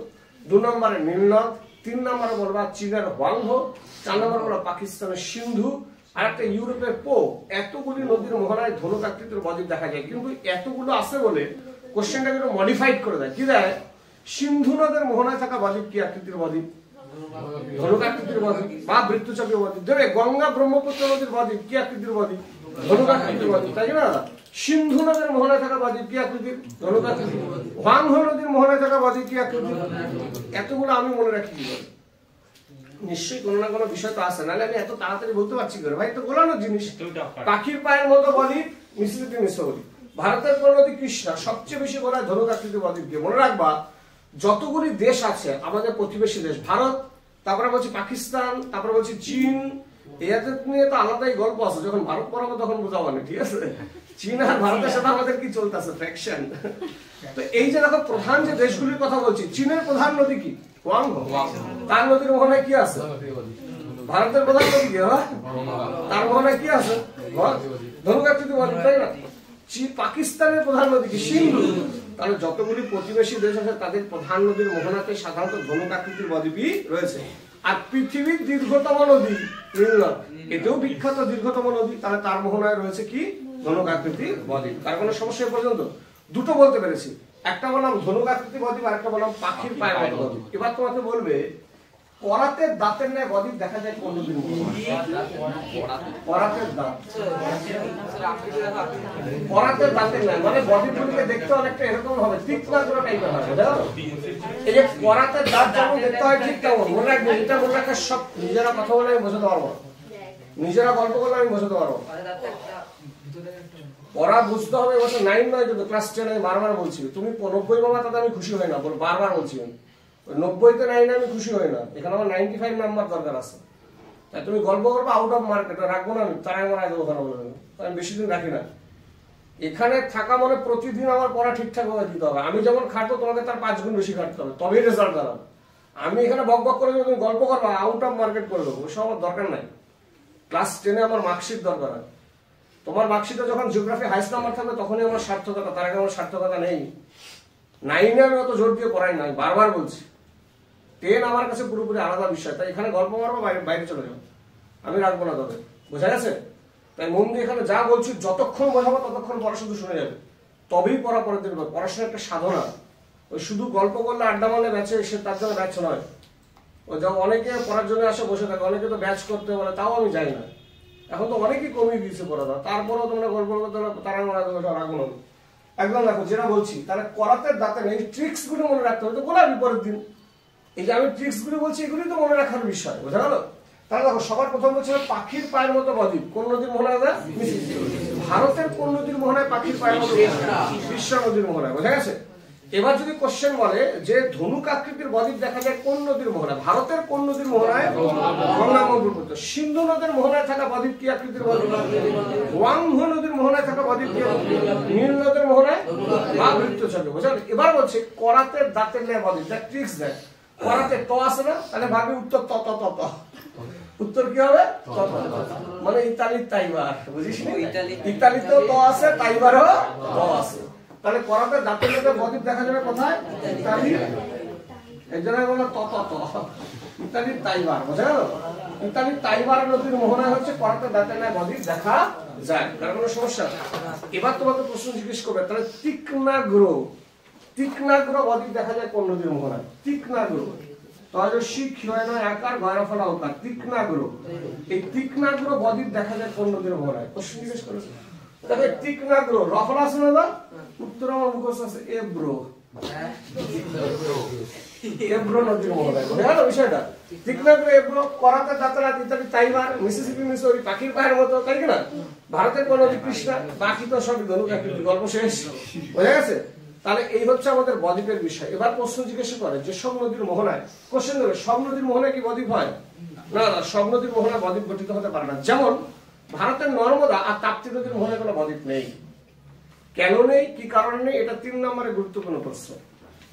2 নম্বরে নীলনদ, 3 নম্বরে বলবা চীনের হোয়াংহো, 4 নম্বরে বলবা পাকিস্তানের সিন্ধু, আর একটা ইউরোপের পো। এতগুলি নদীর মোহনায় ধনুক আকৃতির বদ্বীপ দেখা যায়, কিন্তু এতগুলো আছে বলে কোশ্চেনটাকে একটু মডিফাইড করে দেয়। কি দেয়? সিন্ধু নদের মোহনায় থাকা বদ্বীপ কি আকৃতির বদ্বীপ? ধনুক আকৃতির বদ্বীপ বা বৃত্তচাপীয় বদ্বীপ। দেবে গঙ্গা ব্রহ্মপুত্র নদীর বদ্বীপ কি আকৃতির বদ্বীপ? ধনুক আকৃতির বদ্বীপ, তাই না? সিন্ধু নদের মোহনায় থাকা বদ্বীপ কি আকৃতির? ধনুক আকৃতির। হোয়াংহো নদীর মোহনায় থাকা বদ্বীপ কি আকৃতির? এতগুলো আমি মনে রাখি কি করে? নিশ্চয়ই কোনো না কোনো বিষয় তো আছে, নাহলে আমি এত তাড়াতাড়ি বলতে পারছি করে ভাই, তো গোলানোর জিনিস। পাখির পায়ের মতো বদ্বীপ মিসিসিপি মিসৌরি। ভারতের কোন নদী? কৃষ্ণা। সবচেয়ে বেশি বলা হয় ধনুক আকৃতির বদ্বীপকে। মনে রাখবা যতগুলি দেশ আছে আমাদের প্রতিবেশী দেশ, ভারত, তারপরে বলছি পাকিস্তান, তারপরে বলছি চীন, এদের নিয়ে তো আলাদাই গল্প আছে। যখন ভারত পড়াবো তখন বোঝাবো না, ঠিক আছে? চীন আর ভারতের সাথে আমাদের কি চলতেছে, ফ্র্যাকশন। তো এই যে দেখো প্রধান যে দেশগুলির কথা বলছি, চীনের প্রধান নদী কি? হোয়াংহো। তার নদীর মোহনায় কি আছে? ভারতের প্রধান নদী কি? তার মোহনায় কি আছে? ধনুক আকৃতির বদ্বীপ, তাই না? পাকিস্তানের প্রধান নদী কি? সিন্ধু। তাহলে যতগুলি প্রতিবেশী দেশ আছে তাদের প্রধান নদীর মোহনাতে সাধারণত ধনুক আকৃতির বদ্বীপই রয়েছে। আর পৃথিবীর দীর্ঘতম নদী নীলনদ, এটাও বিখ্যাত দীর্ঘতম নদী, তাহলে তার মোহনায় রয়েছে কি? ধনুক আকৃতির বদ্বীপ। তার কোনো সমস্যা পর্যন্ত? দুটো বলতে পেরেছি, একটা বললাম ধনুক আকৃতির বদ্বীপ, আর একটা বললাম পাখির পায়ের মতো বদ্বীপ। এবার তোমাকে বলবে করাতের দাঁতের ন্যায় বদ্বীপ দেখা যায় কোন নদীর মোহনায়? করাতের দাঁত, করাতের দাঁতের ন্যায় মানে বদ্বীপগুলিকে দেখতে অনেকটা এরকম হবে, তীক্ষ্ণাগ্র টাইপের হবে। এই যে করাতের দাঁত যেমন দেখতে হয় ঠিক তেমন। মনে রাখবে, এটা মনে রাখার সব নিজেরা কথা বলে আমি বোঝাতে পারবো, নিজেরা গল্প করলে আমি বোঝাতে পারবো। পড়া বুঝতে হবে, এবছর 9 নয় কিন্তু ক্লাস 10 আমি বারবার বলছি, তুমি 90 পাবা তাতে আমি খুশি হই না, বারবার বলছি আমি 90-তে 9 আমি খুশি হই না, এখানে আমার 95 নাম্বার দরকার আছে। তাই তুমি গল্প করবো আউট অফ মার্কেট রাখবো না, আমি তারাই মারা দেবো ওখানে বলে, আমি বেশি দিন রাখি না। এখানে থাকা মানে প্রতিদিন আমার পড়া ঠিকঠাক ভাবে দিতে হবে, আমি যেমন খাটবো তোমাকে তার 5 গুণ বেশি খাটতে হবে, তবেই রেজাল্ট দাঁড়াবে। আমি এখানে বক বক করে তুমি গল্প করবো আউট অফ মার্কেট করে দেবো, ওসব আমার দরকার নাই। ক্লাস 10-এ আমার মার্কশিট দরকার হয়, তোমার মার্কশিটে যখন জিওগ্রাফি হাইস্ট নাম্বার থাকবে তখনই আমার সার্থকতা, তার আগে আমার সার্থকতা নেই। 9-এ আমি অত জোর দিয়ে পড়াই না, আমি বারবার বলছি। 10 আমার কাছে পুরোপুরি আলাদা বিষয়, তাই এখানে গল্প মারবো বাইরে চলে যাবো, আমি রাখবো না তবে, বোঝা গেছে? তাই মন দিয়ে এখানে যা বলছি যতক্ষণ বোঝাবো ততক্ষণ পড়া শুধু শুনে যাবে, তবেই পড়া পড়ে দেবে। পড়াশোনা একটা সাধনা, ওই শুধু গল্প করলে আড্ডা মারলে ব্যাচে সে তার জন্য ব্যাচ নয়। ওই যা অনেকে পড়ার জন্য আসে বসে থাকে, অনেকে তো ব্যাচ করতে বলে, তাও আমি যাই না। এখন তো অনেকেই কমিয়ে দিয়েছে পড়া দাও, তারপরেও তোমরা গল্প করতে তারা রাখবো না একদম। দেখো যেটা বলছি তাহলে করাতে দাঁতে নেই, ট্রিক্স গুলো মনে রাখতে হবে, তো বলার বিপরীত দিন এই যে আমি ট্রিক্স গুলো বলছি এগুলি তো মনে রাখার বিষয়, বোঝা গেল? তাহলে দেখো সবার প্রথম বলছে পাখির পায়ের মতো বদ্বীপ, কোন নদীর মোহনায়? ভারতের কোন নদীর মোহনায় পাখির পায়ের মতো? কৃষ্ণা নদীর মোহনায়, বোঝা গেছে? এবার যদি কোশ্চেন বলে যে ধনুক আকৃতির বদ্বীপ দেখা যায় কোন নদীর মোহনায়, ভারতের কোন নদীর মোহনায়? গঙ্গা ব্রহ্মপুত্র। সিন্ধু নদীর মোহনায় থাকা বদ্বীপ কি আকৃতির বদ্বীপ? ওয়াংহো নদীর মোহনায় থাকা বদ্বীপ কি? নীল নদের মোহনায় বা বৃত্তচাপে, বোঝা গেল? এবার বলছে করাতে দাঁতের ন্যায় বদ্বীপ, দেখ ট্রিক্স দেখ। করাতে ট আছে না, তাহলে ভাবি উত্তর ত ত ত ত, উত্তর কি হবে? ত ত ত, মানে ইতালির তাইবার, বুঝিস? ইতালিতেও ত আছে, তাইবারও ত আছে। তাহলে করাতে দাঁতের ন্যায় বদ্বীপ দেখা যাবে কোথায়? ইতালি, এই জন্য বলে ত ত ত, ইতালির তাইবার, বোঝা গেল? ইতালির তাইবার নদীর মোহনায় হচ্ছে করাতে দাঁতের ন্যায় বদ্বীপ দেখা যায়, কারণ কোনো সমস্যা। এবার তোমাকে প্রশ্ন জিজ্ঞেস করবে, তাহলে তীক্ষ্ণাগ্র বদ্বীপ দেখা যায় কোন নদীর মোহনায়? তীক্ষ্ণাগ্র, তজস্বী ক্ষয় নয় আকার গয়রফলা ওকার, তীক্ষ্ণাগ্র। এই তীক্ষ্ণাগ্র বদ্বীপ দেখা যায় কোন নদীর মোহনায়? প্রশ্ন জিজ্ঞেস করে। তবে তীক্ষ্ণাগ্র রফলা আছে না, উত্তর আমার মুখস্থ আছে এব্রো, এব্রো নদীর মোহনায়, বোঝা গেল বিষয়টা? তীক্ষ্ণাগ্র, এব্রো, করাতে দাঁতরা, ইত্যাদি তাইবার, মিসিসিপি, মিসৌরি, পাখির পায়ের মতো, তাই কিনা? ভারতের কোন নদী? কৃষ্ণা। বাকি তো সব ধনুক আকৃতি, গল্প শেষ, বোঝা গেছে? তাহলে এই হচ্ছে আমাদের বদ্বীপের বিষয়। এবার প্রশ্ন জিজ্ঞাসা করে যে সব নদীর মোহনায়, কোশ্চেন দেবে সব নদীর মোহনায় কি বদ্বীপ হয়? না না, সব নদীর মোহনায় বদ্বীপ গঠিত হতে পারে না। যেমন ভারতের নর্মদা আর তাপ্তি নদীর মোহনায় কোনো বদ্বীপ নেই। কেন নেই, কি কারণে নেই, এটা 3 নম্বরে গুরুত্বপূর্ণ প্রশ্ন,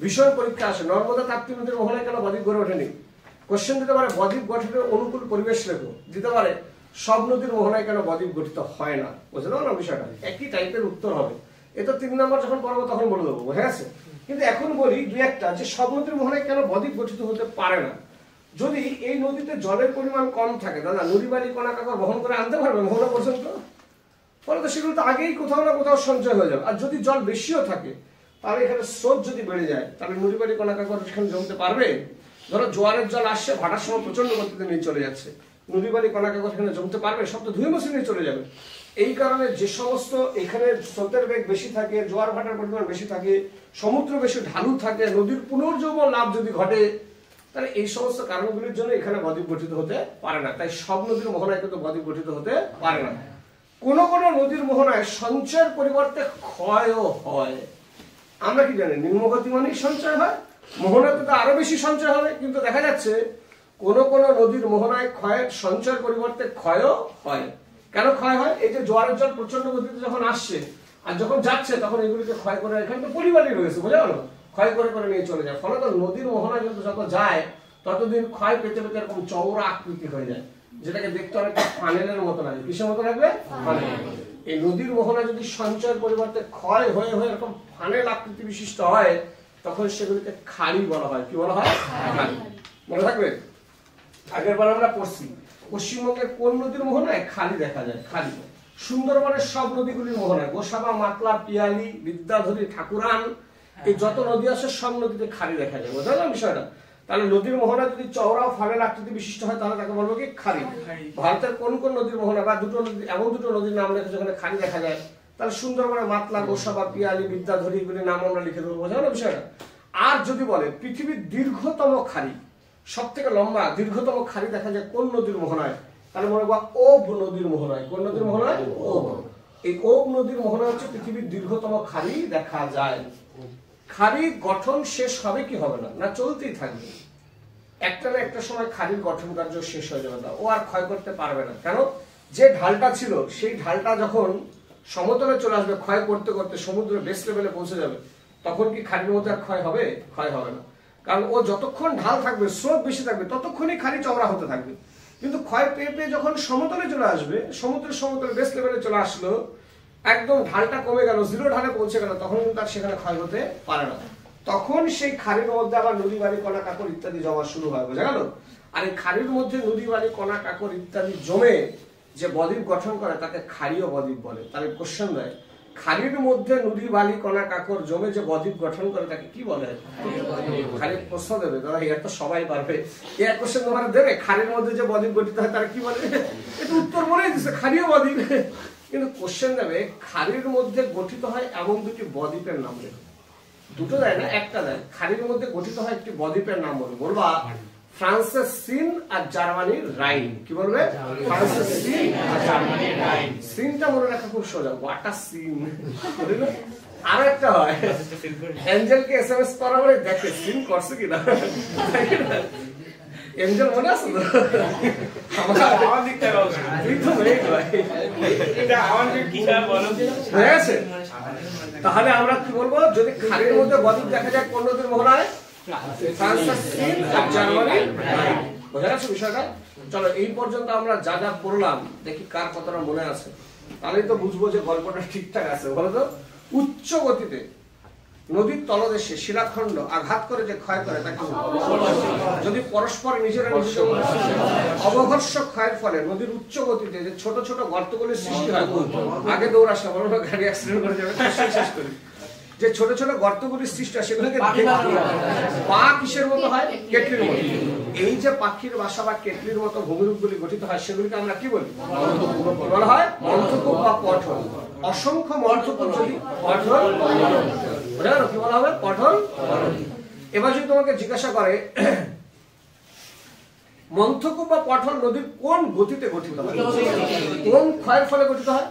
বিষয় পরীক্ষা আসে। নর্মদা তাপ্তি নদীর মোহনায় কেন বদ্বীপ গড়ে ওঠেনি? কোশ্চেন দিতে পারে বদ্বীপ গঠনের অনুকূল পরিবেশ লেখো, দিতে পারে সব নদীর মোহনায় কেন বদ্বীপ গঠিত হয় না, বুঝতে পারো না বিষয়টা? একই টাইপের উত্তর হবে। এটা 3 নম্বর যখন পড়বো তখন বলে দেবো, বোঝা গেছে? কিন্তু এখন বলি দুই একটা, যে সব নদীর মোহনায় কেন বদ্বীপ গঠিত হতে পারে না। যদি এই নদীতে জলের পরিমাণ কম থাকে, দাদা নদী বাড়ি কণা কাকর বহন করে আনতে পারবে মোহনা পর্যন্ত? ফলে তো সেগুলো তো আগেই কোথাও না কোথাও সঞ্চয় হয়ে যাবে। আর যদি জল বেশিও থাকে, তাহলে এখানে স্রোত যদি বেড়ে যায়, তাহলে নদী বাড়ি কণা কাকর সেখানে জমতে পারবে? ধরো জোয়ারের জল আসছে, ভাটার সময় প্রচন্ড গতিতে নিয়ে চলে যাচ্ছে, নদী বাড়ি কণা কাকর সেখানে জমতে পারবে? সব তো ধুয়ে মুছে নিয়ে চলে যাবে। এই কারণে যে সমস্ত এখানে স্রোতের বেগ বেশি থাকে, জোয়ার ভাটার পরিমাণ বেশি থাকে, সমুদ্র বেশি ঢালু থাকে, নদীর পুনর্জীবন লাভ যদি ঘটে, তাহলে এই সমস্ত কারণগুলির জন্য এখানে বদ্বীপ গঠিত হতে পারে না। তাই সব নদীর মোহনায় কিন্তু বদ্বীপ গঠিত হতে পারে না। কোন কোন নদীর মোহনায় সঞ্চয়ের পরিবর্তে ক্ষয়ও হয়। আমরা কি জানি নিম্নগতি মানেই সঞ্চয় হয়, মোহনাতে তো আরো বেশি সঞ্চয় হবে। কিন্তু দেখা যাচ্ছে কোন কোন নদীর মোহনায় সঞ্চয়ের পরিবর্তে ক্ষয়ও হয়। কেন ক্ষয় হয়? এই যে জোয়ারের জল প্রচন্ড গতিতে যখন আসছে আর যখন যাচ্ছে, তখন এগুলিকে ক্ষয় করে, এখানে তো পরিবারই রয়েছে, বোঝা গেল? ক্ষয় করে করে নিয়ে চলে যায়। ফলে তো নদীর মোহনায় কিন্তু যত যায় ততদিন ক্ষয় পেতে পেতে এরকম চওড়া আকৃতি হয়ে যায়, যেটাকে দেখতে অনেকটা ফানেলের মতো লাগে। কিসের মতো লাগবে? ফানেল। এই নদীর মোহনা যদি সঞ্চয়ের পরিবর্তে ক্ষয় হয়ে হয়ে এরকম ফানেল আকৃতি বিশিষ্ট হয়, তখন সেগুলিকে খাড়ি বলা হয়। কি বলা হয়? খাড়ি। মনে থাকবে? আগের বার আমরা পড়ছি পশ্চিমবঙ্গের কোন নদীর মোহনায় খালি দেখা যায়? খালি। সুন্দরবনের সব নদীগুলির মোহনায়, গোসাবা, মাতলা, পিয়ালি, বিদ্যাধরী, ঠাকুরান, এই যত নদী আছে সব নদীতে খালি দেখা যায়, বোঝা গেল বিষয়টা? তাহলে নদীর মোহনা যদি চওড়া ফানেল আকৃতি বিশিষ্ট হয়, তাহলে তাকে বলবো কি? খালি। ভারতের কোন কোন নদীর মোহনা বা দুটো নদী, এমন দুটো নদীর নাম লেখে যেখানে খালি দেখা যায়, তাহলে সুন্দরবনের মাতলা, গোসাবা, পিয়ালি, বিদ্যাধরী এগুলির নাম আমরা লিখে দেবো, বোঝা গেল বিষয়টা? আর যদি বলে পৃথিবীর দীর্ঘতম খালি, সব থেকে লম্বা দীর্ঘতম খালি দেখা যায় কোন নদীর মোহনায়, তাহলে মনে করবো ওব নদীর মোহনায়। কোন নদীর মোহনায়? ওব। এই কোপ নদীর মোহনা হচ্ছে পৃথিবীর দীর্ঘতম খাড়ি দেখা যায়। খাড়ির গঠন শেষ হবে কি হবে না, না চলতেই থাকবে, একটা না একটা সময় খাড়ির গঠন কার্য শেষ হয়ে যাবে না, ও আর ক্ষয় করতে পারবে না। কেন, যে ঢালটা ছিল সেই ঢালটা যখন সমতলে চলে আসবে, ক্ষয় করতে করতে সমুদ্রের বেস লেভেলে পৌঁছে যাবে, তখন কি খাড়ির মধ্যে আর ক্ষয় হবে? ক্ষয় হবে না, কারণ ও যতক্ষণ ঢাল থাকবে, স্রোত বেশি থাকবে, ততক্ষণই খাড়ি চওড়া হতে থাকবে। কিন্তু ক্ষয় পেয়ে পেয়ে যখন সমতলে চলে আসবে, সমতলে বেস লেভেলে চলে আসলো, একদম ঢালটা কমে গেল, জিরো ঢালে পৌঁছে গেল, তখন কিন্তু আর সেখানে ক্ষয় হতে পারে না। তখন সেই খাড়ির মধ্যে আবার নদী বালি কণা কাকর ইত্যাদি জমা শুরু হয়, বোঝা গেল? আর এই খাড়ির মধ্যে নদী বালি কণা কাকর ইত্যাদি জমে যে বদ্বীপ গঠন করে তাকে খাড়ীয় বদ্বীপ বলে। তাহলে কোশ্চেন দেয়, খাড়ির মধ্যে নদী বালি কণা কাকর জমে যে বদ্বীপ গঠন করে তাকে কি বলে? খাড়ি প্রশ্ন দেবে দাদা, এটা তো সবাই পারবে, এই কোশ্চেন তোমার দেবে, খাড়ির মধ্যে যে বদ্বীপ গঠিত হয় তার কি বলে? এটা উত্তর বলেই দিচ্ছে, খাড়ীয় বদ্বীপ। কিন্তু কোশ্চেন দেবে, খাড়ির মধ্যে গঠিত হয় এমন দুটি বদ্বীপের নাম লেখো। দুটো দেয় না, একটা দেয়। খাড়ির মধ্যে গঠিত হয় একটি বদ্বীপের নাম বলো, বলবা ফ্রান্সের সিন আর জার্মানির রাইন। কি বলবে? ফ্রান্সের সিন আর জার্মানির রাইন। সিনটা মনে রাখা খুব সোজা, হোয়াট আ সিন। আর একটা হয়, এঞ্জেলকে এসএমএস করা বলে দেখে সিন করছে কিনা। এঞ্জেল মনে আছে তো? আমার দিকটা হয়ে গেছে। তাহলে আমরা কি বলবো, যদি খাড়ির মধ্যে বদ্বীপ দেখা যায় কোন নদীর মোহনায়? ফ্রান্সের সিন আর জার্মানির রাইন। বোঝা গেছে বিষয়টা? চলো এই পর্যন্ত আমরা যা যা পড়লাম, দেখি কার কতটা মনে আছে, তাহলেই তো বুঝবো যে গল্পটা ঠিকঠাক আছে। বলো তো, উচ্চ গতিতে নদীর তলদেশে শিলাখণ্ড আঘাত করে যে ক্ষয় করে তাকে যদি পরস্পর নিজেরা অবঘর্ষ ক্ষয়ের ফলে নদীর উচ্চ গতিতে যে ছোট ছোট গর্তগুলির সৃষ্টি হয়, আগে দৌড়াস না, বলো গাড়ি অ্যাক্সিডেন্ট করে যাবে, শেষ করি, যে ছোট ছোট গর্তগুলির সৃষ্টি হয় সেগুলোকে পা কিসের মতো হয়? কেটলির মতো। এই যে পাখির বাসা বা কেটলির মতো ভূমিরূপগুলি গঠিত হয় সেগুলিকে আমরা কি বলি? বলা হয় মন্থকূপ বা পঠল। অসংখ্য মন্থকূপ যদি পঠল, কি বলা হবে? পঠল। এবার যদি তোমাকে জিজ্ঞাসা করে মন্থকূপ বা পঠল নদীর কোন গতিতে গঠিত হয়, কোন ক্ষয়ের ফলে গঠিত হয়?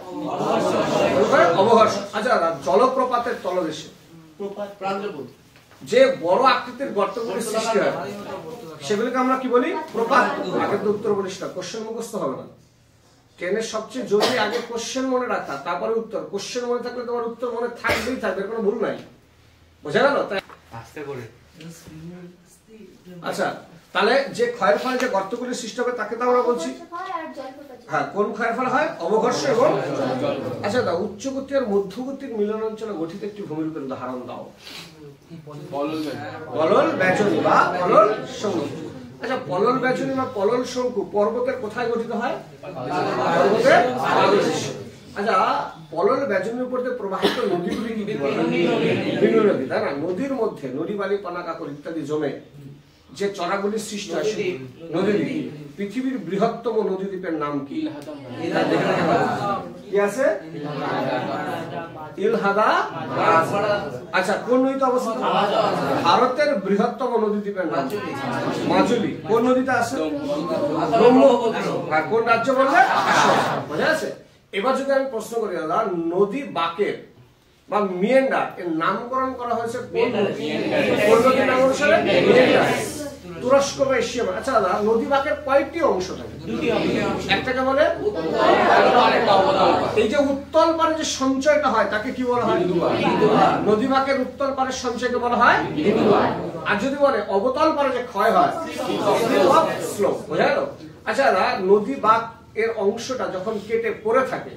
অবঘর্ষ। আচ্ছা, জলপ্রপাতের তলদেশে যে বড় আকৃতির গর্তগুলির সৃষ্টি হয় সেগুলিকে আমরা কি বলি? প্রপাত। আগে তো উত্তর বলিস না, কোশ্চেন মুখস্থ হবে না। ট্রেনের সবচেয়ে জরুরি আগে কোশ্চেন মনে রাখা, তারপরে উত্তর। কোশ্চেন মনে থাকলে তোমার উত্তর মনে থাকবেই থাকবে, কোনো ভুল নাই। বোঝা গেল? আচ্ছা, তাহলে যে ক্ষয়ের ফলে যে গর্তগুলি সৃষ্টি হবে তাকে তো আমরা বলছি, হ্যাঁ, কোন ক্ষয়ের ফলে হয়? অবঘর্ষ এবং। আচ্ছা দাও, উচ্চ গতি আর মধ্য গতির মিলন অঞ্চলে গঠিত একটি ভূমিরূপের উদাহরণ দাও। পলল বেচনী বা পলল শঙ্কু। আচ্ছা, পলল বেচনী বা পলল শঙ্কু পর্বতের কোথায় গঠিত হয়? পর্বতের পাদদেশে। আচ্ছা, পলল বেচনীর উপর দিয়ে প্রবাহিত নদীগুলি কি ভিন্ন নদী, তাই না? নদীর মধ্যে নদী বালি কণা কাকর ইত্যাদি জমে যে চড়াগুলির সৃষ্টি হয় নদীদ্বীপ। পৃথিবীর বৃহত্তম নদীদ্বীপের নাম কি? কি আছে? ইলহাদা। আচ্ছা, কোন নদীতে অবস্থিত? ভারতের বৃহত্তম নদীদ্বীপের নাম মাজুলি। কোন নদীতে আছে? ব্রহ্মপুত্র। আর কোন রাজ্য বললে? বোঝা আছে? এবার যদি আমি প্রশ্ন করি দাদা, নদী বাকের বা মিয়েন্ডার এর নামকরণ করা হয়েছে কোন নদীর নাম অনুসারে? মিয়েন্ডার। তুরস্ক বা এশিয়া। আচ্ছা দাদা, নদী বাঁকের কয়টি অংশ থাকে? একটাকে বলে এই যে উত্তল পারে যে সঞ্চয়টা হয় তাকে কি বলা হয়? নদী বাঁকের উত্তল পারের সঞ্চয়কে বলা হয়। আর যদি বলে অবতল পারে যে ক্ষয় হয়, স্লোপ। বোঝা গেল? আচ্ছা দাদা, নদী বাঁক এর অংশটা যখন কেটে পড়ে থাকে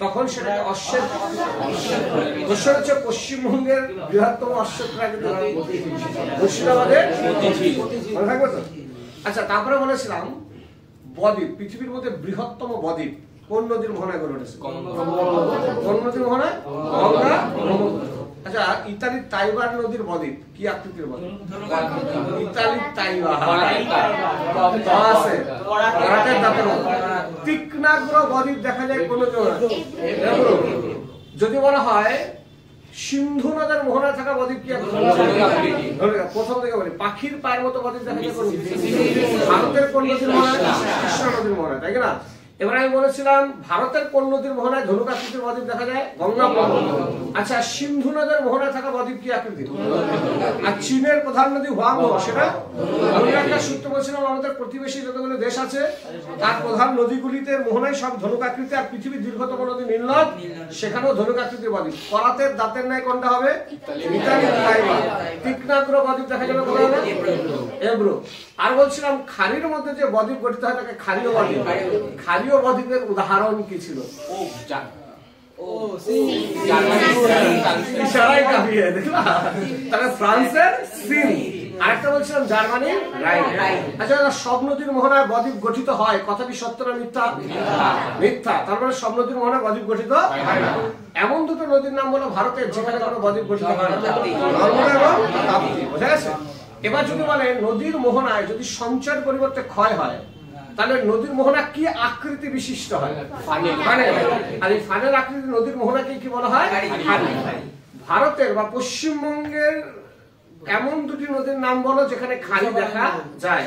তখন সেটাকে অশ্বের হচ্ছে পশ্চিমবঙ্গের বৃহত্তম অশ্বের প্রাকৃতিক মুর্শিদাবাদের। মনে থাকবে তো? আচ্ছা, তারপরে বলেছিলাম বদ্বীপ, পৃথিবীর মধ্যে বৃহত্তম বদ্বীপ কোন নদীর মোহনায় গড়ে উঠেছে? কোন নদীর মোহনায়? গঙ্গা, ব্রহ্মপুত্র। আচ্ছা, ইতালির তাইবার নদীর বদ্বীপ কি আকৃতির বদ্বীপ? ইতালির তাইবার আছে তীক্ষ্ণাগ্র বদ্বীপ দেখা যায় কোন জায়গায়? যদি বলা হয় সিন্ধু নদের মোহনায় থাকা বদ্বীপ কি আকৃতি? প্রথম থেকে বলি, পাখির পায়ের মতো বদ্বীপ দেখা যায় কোন? ভারতের কোন নদীর মোহনায়? কৃষ্ণ নদীর মোহনায়, তাই না? এবার আমি বলেছিলাম ভারতের কোন নদীর মোহনায় ধনুক আকৃতির বদ্বীপ দেখা যায়? গঙ্গা ব্রহ্মপুত্র। আচ্ছা, সিন্ধু নদের মোহনায় থাকা বদ্বীপ কি আকৃতি? আর চীনের প্রধান নদী হুয়াংহো, সেটা একটা সূত্র বলছিলাম আমাদের প্রতিবেশী যতগুলো দেশ আছে তার প্রধান নদীগুলিতে মোহনায় সব ধনুক আকৃতি, আর পৃথিবীর দীর্ঘতম নদী নীলনদ, সেখানেও ধনুক আকৃতির বদ্বীপ। করাতের দাঁতের ন্যায় কোনটা হবে? Italy Taiwan. তীক্ষ্ণাগ্র বদ্বীপ দেখা যাবে কোথায় হবে? এব্রো। আর বলছিলাম খাড়ির মধ্যে যে বদ্বীপ গঠিত হয় তাকে ক্ষারীয় বদ্বীপ। ক্ষারীয় বদ্বীপের উদাহরণ কি ছিল? ইশারায় কাঁপিয়ে দেখলা, তাহলে ফ্রান্সের সিন। আরেকটা বলছিলাম জার্মানির রাইন। আচ্ছা, সব নদীর মোহনায় বদ্বীপ গঠিত হয়, কথা কি সত্য না মিথ্যা? মিথ্যা। তারপরে সব নদীর মোহনায় বদ্বীপ গঠিত হয় না। এমন দুটো নদীর নাম বলো ভারতের যেখানে কোনো বদ্বীপ গঠিত হয় না, নর্মদা এবং তাপ্তি। বোঝা গেছে? এবার যদি বলে নদীর মোহনায় যদি সঞ্চয়ের পরিবর্তে ক্ষয় হয়, তাহলে নদীর মোহনা কি আকৃতি বিশিষ্ট হয়? ফানেল। আর এই ফানেল আকৃতি নদীর মোহনাকে কি বলা হয়? ভারতের বা পশ্চিমবঙ্গের এমন দুটি নদীর নাম বলো যেখানে খালি দেখা যায়।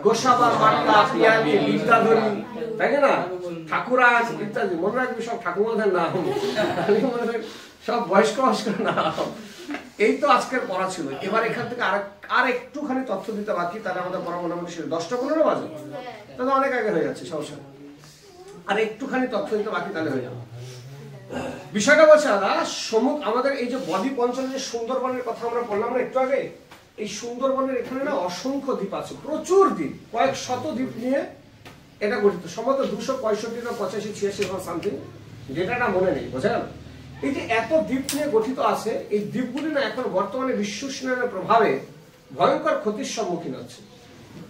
গোসাবা, মাত্রা, পিয়ালি, বিদ্যাধরী, তাই না, ঠাকুরাজ ইত্যাদি। মনে রাখবি সব ঠাকুমাদের নাম, সব বয়স্ক নাম। এই তো আজকের পড়া ছিল। এবার এখান থেকে আর একটুখানি তথ্য দিতে বাকি, তাহলে আমাদের পড়া মোটামুটি 10:15 বাজে, তাহলে অনেক আগে হয়ে যাচ্ছে, সমস্যা। আর একটুখানি তথ্য দিতে বাকি, তাহলে হয়ে যাবে। বিষয়টা বলছে দাদা, আমাদের এই যে বদ্বীপ অঞ্চলে যে সুন্দরবনের কথা আমরা বললাম না একটু আগে, এই সুন্দরবনের এখানে না অসংখ্য দ্বীপ আছে, প্রচুর দ্বীপ, কয়েক শত দ্বীপ নিয়ে এটা গঠিত। সম্ভবত 265 না 85, 86 সামথিং, ডেটাটা মনে নেই। বোঝা? এই যে এত দ্বীপ নিয়ে গঠিত আছে, এই দ্বীপগুলি না এখন বর্তমানে বিশ্ব উষ্ণায়নের প্রভাবে ভয়ঙ্কর ক্ষতির সম্মুখীন হচ্ছে।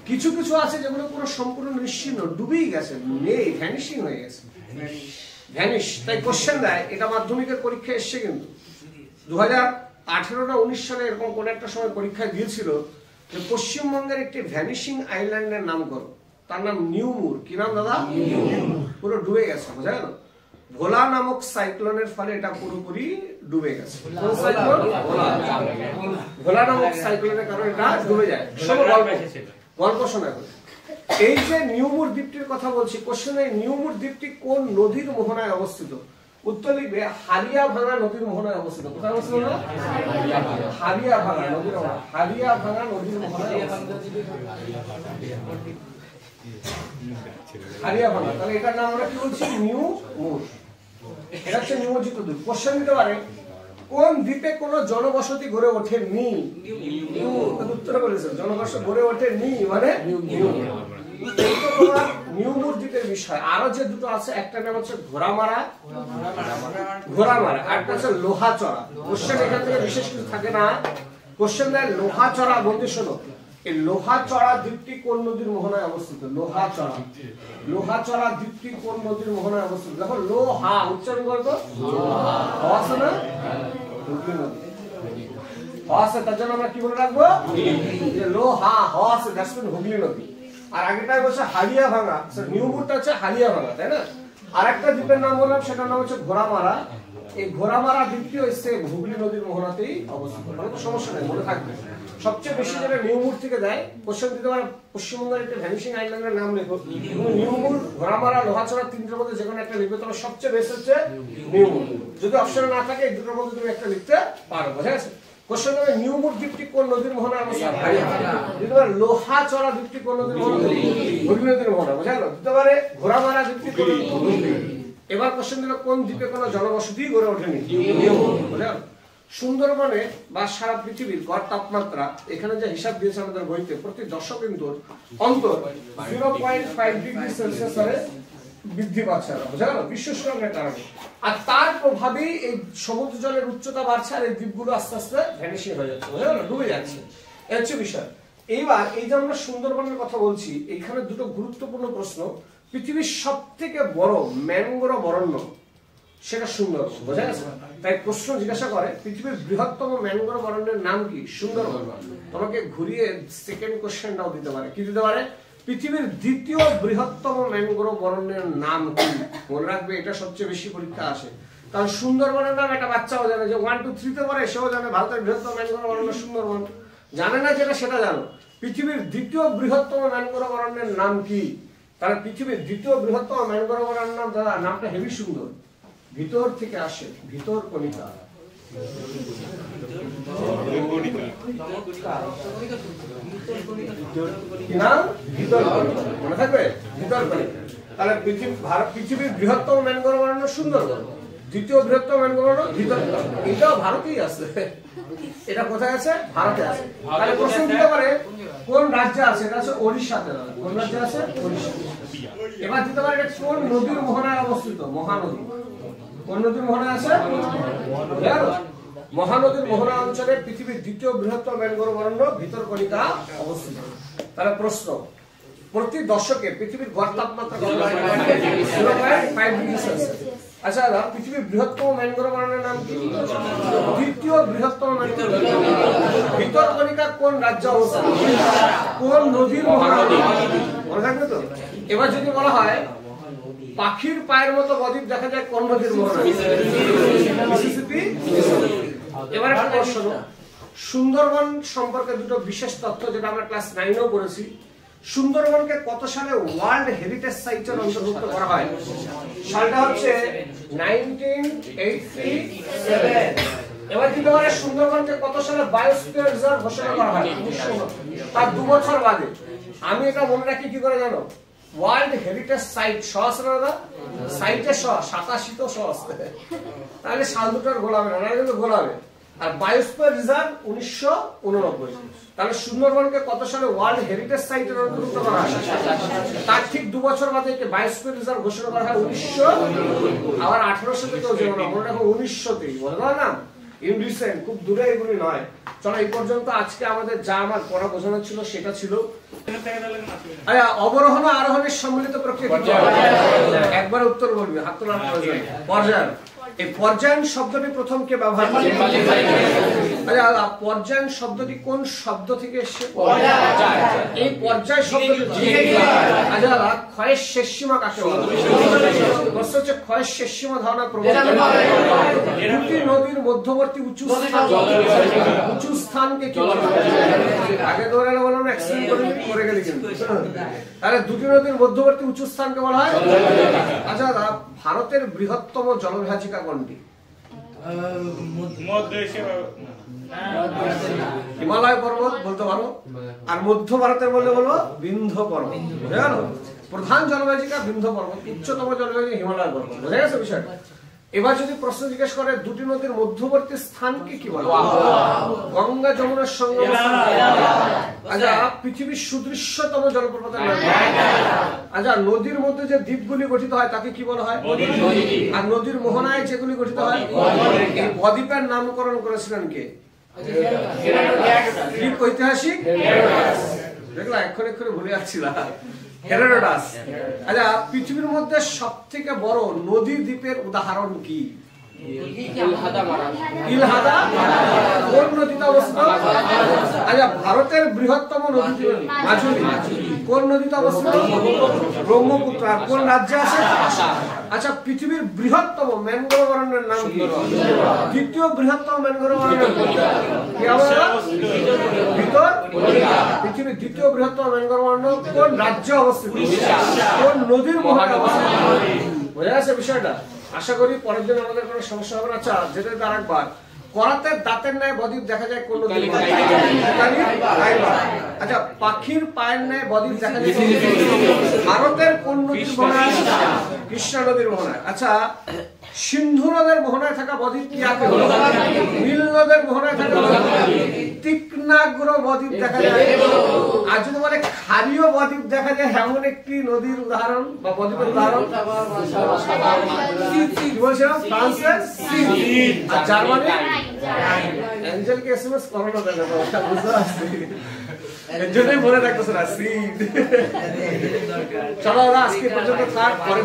কিছু কিছু আছে যেগুলো পুরো সম্পূর্ণ নিশ্চিহ্ন, ডুবেই গেছে, নেই, ভ্যানিশিং হয়ে গেছে, ভ্যানিশ। তাই কোশ্চেন দেয়, এটা মাধ্যমিকের পরীক্ষায় এসছে কিন্তু 2018 না 19 সালে এরকম কোন একটা সময় পরীক্ষায় দিয়েছিল যে পশ্চিমবঙ্গের একটি ভ্যানিশিং আইল্যান্ডের নাম করো, তার নাম নিউমুর। কি নাম দাদা? পুরো ডুবে গেছে। বোঝা গেল? ভোলা নামক সাইক্লোনের ফলে এটা পুরোপুরি ডুবে গেছে। কোন সাইক্লোন? ভোলা নামক সাইক্লোনের কারণে এটা ডুবে যায়। গল্প শোনা গেল। এই যে নিউমুর দ্বীপটির কথা বলছি, কোশ্চেনে নিউমুর দ্বীপটি কোন নদীর মোহনায় অবস্থিত? উত্তর লিখবে হারিয়াভাঙা নদীর মোহনায় অবস্থিত। কোথায় অবস্থিত? হারিয়াভাঙা নদীর মোহনা। হারিয়াভাঙা নদীর মোহনায় হারিয়াভাঙা। তাহলে এটার নাম আমরা কি বলছি? নিউমুর। এটা হচ্ছে নিমজ্জিত দ্বীপ। কোশ্চেন দিতে পারে কোন দ্বীপে কোন জনবসতি গড়ে ওঠেনি? উত্তর বলেছে জনবসতি গড়ে ওঠেনি মানে নিউমুর দ্বীপের বিষয়। আরো যে দুটো আছে, একটা নাম হচ্ছে ঘোড়ামারা, একটা হচ্ছে লোহাচড়া। কোশ্চেন এখান থেকে বিশেষ কিছু থাকে না, কোশ্চেন দেয় লোহাচড়া। বলতে শোনো, এই লোহাচড়া দ্বীপটি কোন নদীর মোহনায় অবস্থিত? লোহাচড়া দ্বীপটি কোন নদীর মোহনায় অবস্থিত? দেখো, লোহা উচ্চারণ করতো আছে না, হুগলি নদী আছে, তার জন্য আমরা কি বলে রাখবো? লোহা আছে, হুগলি নদী। আর আগেটাই বলছে হারিয়াভাঙা, নিউমুরটা হচ্ছে হারিয়াভাঙা, তাই না? আর একটা দ্বীপের নাম বললাম, সেটার নাম হচ্ছে ঘোড়ামারা। এই ঘোড়ামারা দ্বীপটি হচ্ছে হুগলি নদীর মোহনাতেই অবস্থিত। মানে তো সমস্যা নেই, মনে থাকবে। সবচেয়ে বেশি যেটা নিউমুর থেকে দেয়, কোশ্চেন দিতে পারে পশ্চিমবঙ্গের একটা ভ্যানিশিং আইল্যান্ডের নাম লেখো। নিউমুর, ঘোড়ামারা, লোহাচড়া তিনটার মধ্যে যেকোনো একটা লিখবে, তবে সবচেয়ে বেস্ট হচ্ছে নিউমুর। যদি অপশনে না থাকে এই দুটোর মধ্যে তুমি একটা লিখতে পারো। বোঝা গেছে? কোশ্চেন হবে নিউমুর দ্বীপটি কোন নদীর মোহনায় অবস্থিত? দিতে পারে লোহাচড়া দ্বীপটি কোন নদীর মোহনায়? হুগলি নদীর মোহনা। বোঝা গেল? দিতে পারে ঘোড়ামারা দ্বীপটি কোন? এবার কোশ্চেন দিল কোন দ্বীপে কোনো জনবসতি গড়ে ওঠেনি? বোঝা গেল? সুন্দরবনে বা সারা পৃথিবীর গড় তাপমাত্রা এখানে যে হিসাব দিয়েছে আমাদের বইতে, প্রতি 10 অন্তর 0.5 ডিগ্রি সেলসিয়াস হারে বৃদ্ধি পাচ্ছে। বোঝা গেল? বিশ্ব উষ্ণায়নের কারণে। আর তার প্রভাবেই এই সমুদ্র জলের উচ্চতা বাড়ছে, আর এই দ্বীপগুলো আস্তে আস্তে ভ্যানিশিং হয়ে যাচ্ছে। বোঝা গেল? ডুবে যাচ্ছে। এই হচ্ছে বিষয়। এইবার এই যে আমরা সুন্দরবনের কথা বলছি, এখানে দুটো গুরুত্বপূর্ণ প্রশ্ন। পৃথিবীর সব থেকে বড় ম্যানগ্রোভ অরণ্য সেটা সুন্দরবন। বোঝা গেছে? তাই প্রশ্ন জিজ্ঞাসা করে পৃথিবীর বৃহত্তম ম্যানগ্রোভ অরণ্যের নাম কি? সুন্দরবন। তোমাকে ঘুরিয়ে সেকেন্ড কোশ্চেনটাও দিতে পারে। কি দিতে পারে? পৃথিবীর দ্বিতীয় বৃহত্তম ম্যানগ্রোভ অরণ্যের নাম কি? মনে রাখবে, এটা সবচেয়ে বেশি পরীক্ষা আসে। কারণ সুন্দরবনের নাম একটা বাচ্চাও জানে, যে 1, 2, 3 তে পড়ে সেও জানে ভারতের বৃহত্তম ম্যানগ্রোভ অরণ্য সুন্দরবন। জানে না যেটা সেটা জানো। পৃথিবীর দ্বিতীয় বৃহত্তম ম্যানগ্রোভ অরণ্যের নাম কি? তাহলে পৃথিবীর দ্বিতীয় বৃহত্তম ম্যানগ্রোভ অরণ্যের নাম, দাদা নামটা হেভি সুন্দর, ভিতর থেকে আসে, ভিতর কণিকা। নাম ভিতর কণিকা, মনে থাকবে ভিতর কণিকা। তাহলে পৃথিবীর বৃহত্তম ম্যানগ্রোভ অরণ্য সুন্দরবন, দ্বিতীয় বৃহত্তম ম্যানগ্রোভ অরণ্য ভিতর, এটাও ভারতেই আছে। এটা কোথায় আছে? ভারতে আছে। তাহলে প্রশ্ন দিতে পারে কোন রাজ্যে আছে? এটা আছে ওড়িশাতে। কোন রাজ্যে আছে? ওড়িশা। এবার দিতে পারে এটা কোন নদীর মোহনায় অবস্থিত? মহানদী। কোন নদীর মোহনায় আছে? মহানদীর মোহনা অঞ্চলে পৃথিবীর দ্বিতীয় বৃহত্তম ম্যানগ্রোভ অরণ্য ভিতরকণিকা অবস্থিত। তাহলে প্রশ্ন, প্রতি দশকে পৃথিবীর গড় তাপমাত্রা কত? 0.5 ডিগ্রি সেলসিয়াস। আচ্ছা দাদা, পৃথিবীর বৃহত্তম ম্যানগ্রোভ অরণ্যের নাম কি? দ্বিতীয় বৃহত্তম ম্যানগ্রোভ। ভিতরকণিকা কোন রাজ্যে অবস্থিত? কোন নদীর মোহনা? মনে থাকবে তো? এবার যদি বলা হয় পাখির পায়ের মতো বদ্বীপ দেখা যায় কোন নদীর মোহনা? মিসিসিপি। এবার একটা প্রশ্ন, সুন্দরবন সম্পর্কে দুটো বিশেষ তথ্য যেটা আমরা ক্লাস 9-এও পড়েছি। সুন্দরবনকে কত সালে ওয়ার্ল্ড হেরিটেজ সাইটের অন্তর্ভুক্ত করা হয়? সালটা হচ্ছে 1987। এবার দিতে পারে সুন্দরবনকে কত সালে বায়োস্ফিয়ার রিজার্ভ ঘোষণা করা হয়? তার 2 বছর বাদে। আমি এটা মনে রাখি কি করে জানো? ওয়ার্ল্ড হেরিটেজ সাইট সহজ না, সাইটে 87 তো সহজ, তাহলে সাল দুটোর গোলাবে না, কিন্তু গোলাবে। আর বায়োস্ফিয়ার রিজার্ভ 1989। তাহলে সুন্দরবনকে কত সালে ওয়ার্ল্ড হেরিটেজ সাইটের অন্তর্ভুক্ত করা হয়? তার ঠিক 2 বছর বাদে বায়োস্ফিয়ার রিজার্ভ ঘোষণা করা হয় 1900। আবার 1800 থেকেও যেও না, মনে রাখো 1900তেই, বলে দাও না ইনরিসেন্ট, খুব দূরে এগুলি নয়। চলো এই পর্যন্ত আজকে আমাদের যা আমার পড়া বোঝানো ছিল সেটা ছিল। অবরোহণ ও আরোহণের সম্মিলিত প্রক্রিয়া একবার উত্তর বলবি, হাত তোলার প্রয়োজন। পর্যায়ন। এই পর্যায়ন শব্দটি প্রথম কে ব্যবহার করে? আচ্ছা, পর্যায়ন শব্দটি কোন শব্দ থেকে এসেছে? এই পর্যায় শব্দটি আচ্ছা ক্ষয়ের শেষ সীমা কাকে বলে? প্রশ্ন হচ্ছে ক্ষয়ের শেষ সীমা ধারণা প্রবর্তন। দুটি নদীর মধ্যবর্তী উঁচু স্থানকে কি বলে? আগে ধরে বললাম অ্যাক্সিডেন্ট করে গেলি কিন্তু। তাহলে দুটি নদীর মধ্যবর্তী উঁচু স্থানকে বলা হয়। আচ্ছা, ভারতের বৃহত্তম জলবিভাজিকা কোনটি? হিমালয় পর্বত বলতে পারো, আর মধ্য ভারতের বললে বলো বিন্ধ্য পর্বত। বুঝে গেল? প্রধান জলবিভাজিকা বিন্ধ্য পর্বত, উচ্চতম জলবিভাজিকা হিমালয় পর্বত। বুঝে গেছে বিষয়টা? এবার যদি প্রশ্ন জিজ্ঞেস করে দুটি নদীর মধ্যবর্তী স্থানকে কি বলে? গঙ্গা যমুনার সঙ্গম। আচ্ছা, পৃথিবীর সুদৃশ্যতম জলপ্রপাতের নাম? আচ্ছা, নদীর মধ্যে যে দ্বীপগুলি গঠিত হয় তাকে কি বলা হয়? আর নদীর মোহনায় যেগুলি গঠিত হয়, এই বদ্বীপের নামকরণ করেছিলেন কে? গ্রিক ঐতিহাসিক দেখলা, এক্ষুনি ভুলে যাচ্ছিলাম, হেরোডোটাস। আচ্ছা, পৃথিবীর মধ্যে সবথেকে বড় নদী দ্বীপের উদাহরণ কি? ইলহাদা। কোন নদীতে অবস্থিত? আচ্ছা, ভারতের বৃহত্তম নদী মাজুলি কোন নদীতে অবস্থিত? ব্রহ্মপুত্র। আর কোন রাজ্যে আছে? আচ্ছা, পৃথিবীর বৃহত্তম ম্যানগ্রোভ অরণ্যের নাম কি? দ্বিতীয় বৃহত্তম ম্যানগ্রোভ অরণ্য ভিতর। পৃথিবীর দ্বিতীয় বৃহত্তম ম্যানগ্রোভ অরণ্য কোন রাজ্যে অবস্থিত? কোন নদীর মোহনায় অবস্থিত? বোঝা গেছে বিষয়টা? আশা করি পরের দিন আমাদের কোনো সমস্যা হবে না। আচ্ছা, যেটা তার একবার করাতে দাঁতের ন্যায় বদ্বীপ দেখা যায় কোন নদীর? আচ্ছা, পাখির পায়ের ন্যায় বদ্বীপ দেখা যায় ভারতের কোন নদীর মোহনায়? কৃষ্ণা নদীর মোহনায়। আচ্ছা, সিন্ধু নদের মোহনায় থাকা বদ্বীপ কি? নীল নদের মোহনায় থাকা তীক্ষ্ণাগ্র বদ্বীপ দেখা যায়। আর যদি বলে ক্ষারীয় বদ্বীপ দেখা যায় এমন একটি নদীর উদাহরণ বা বদ্বীপের উদাহরণ কি বলছিলাম? ফ্রান্সের সিন। আর জার্মানি অ্যাঞ্জেলকে এসএমএস করো না, বুঝতে পারছি, এর জন্যই মনে রাখতেছে না সিন। চলো আজকে পর্যন্ত থাক, পরে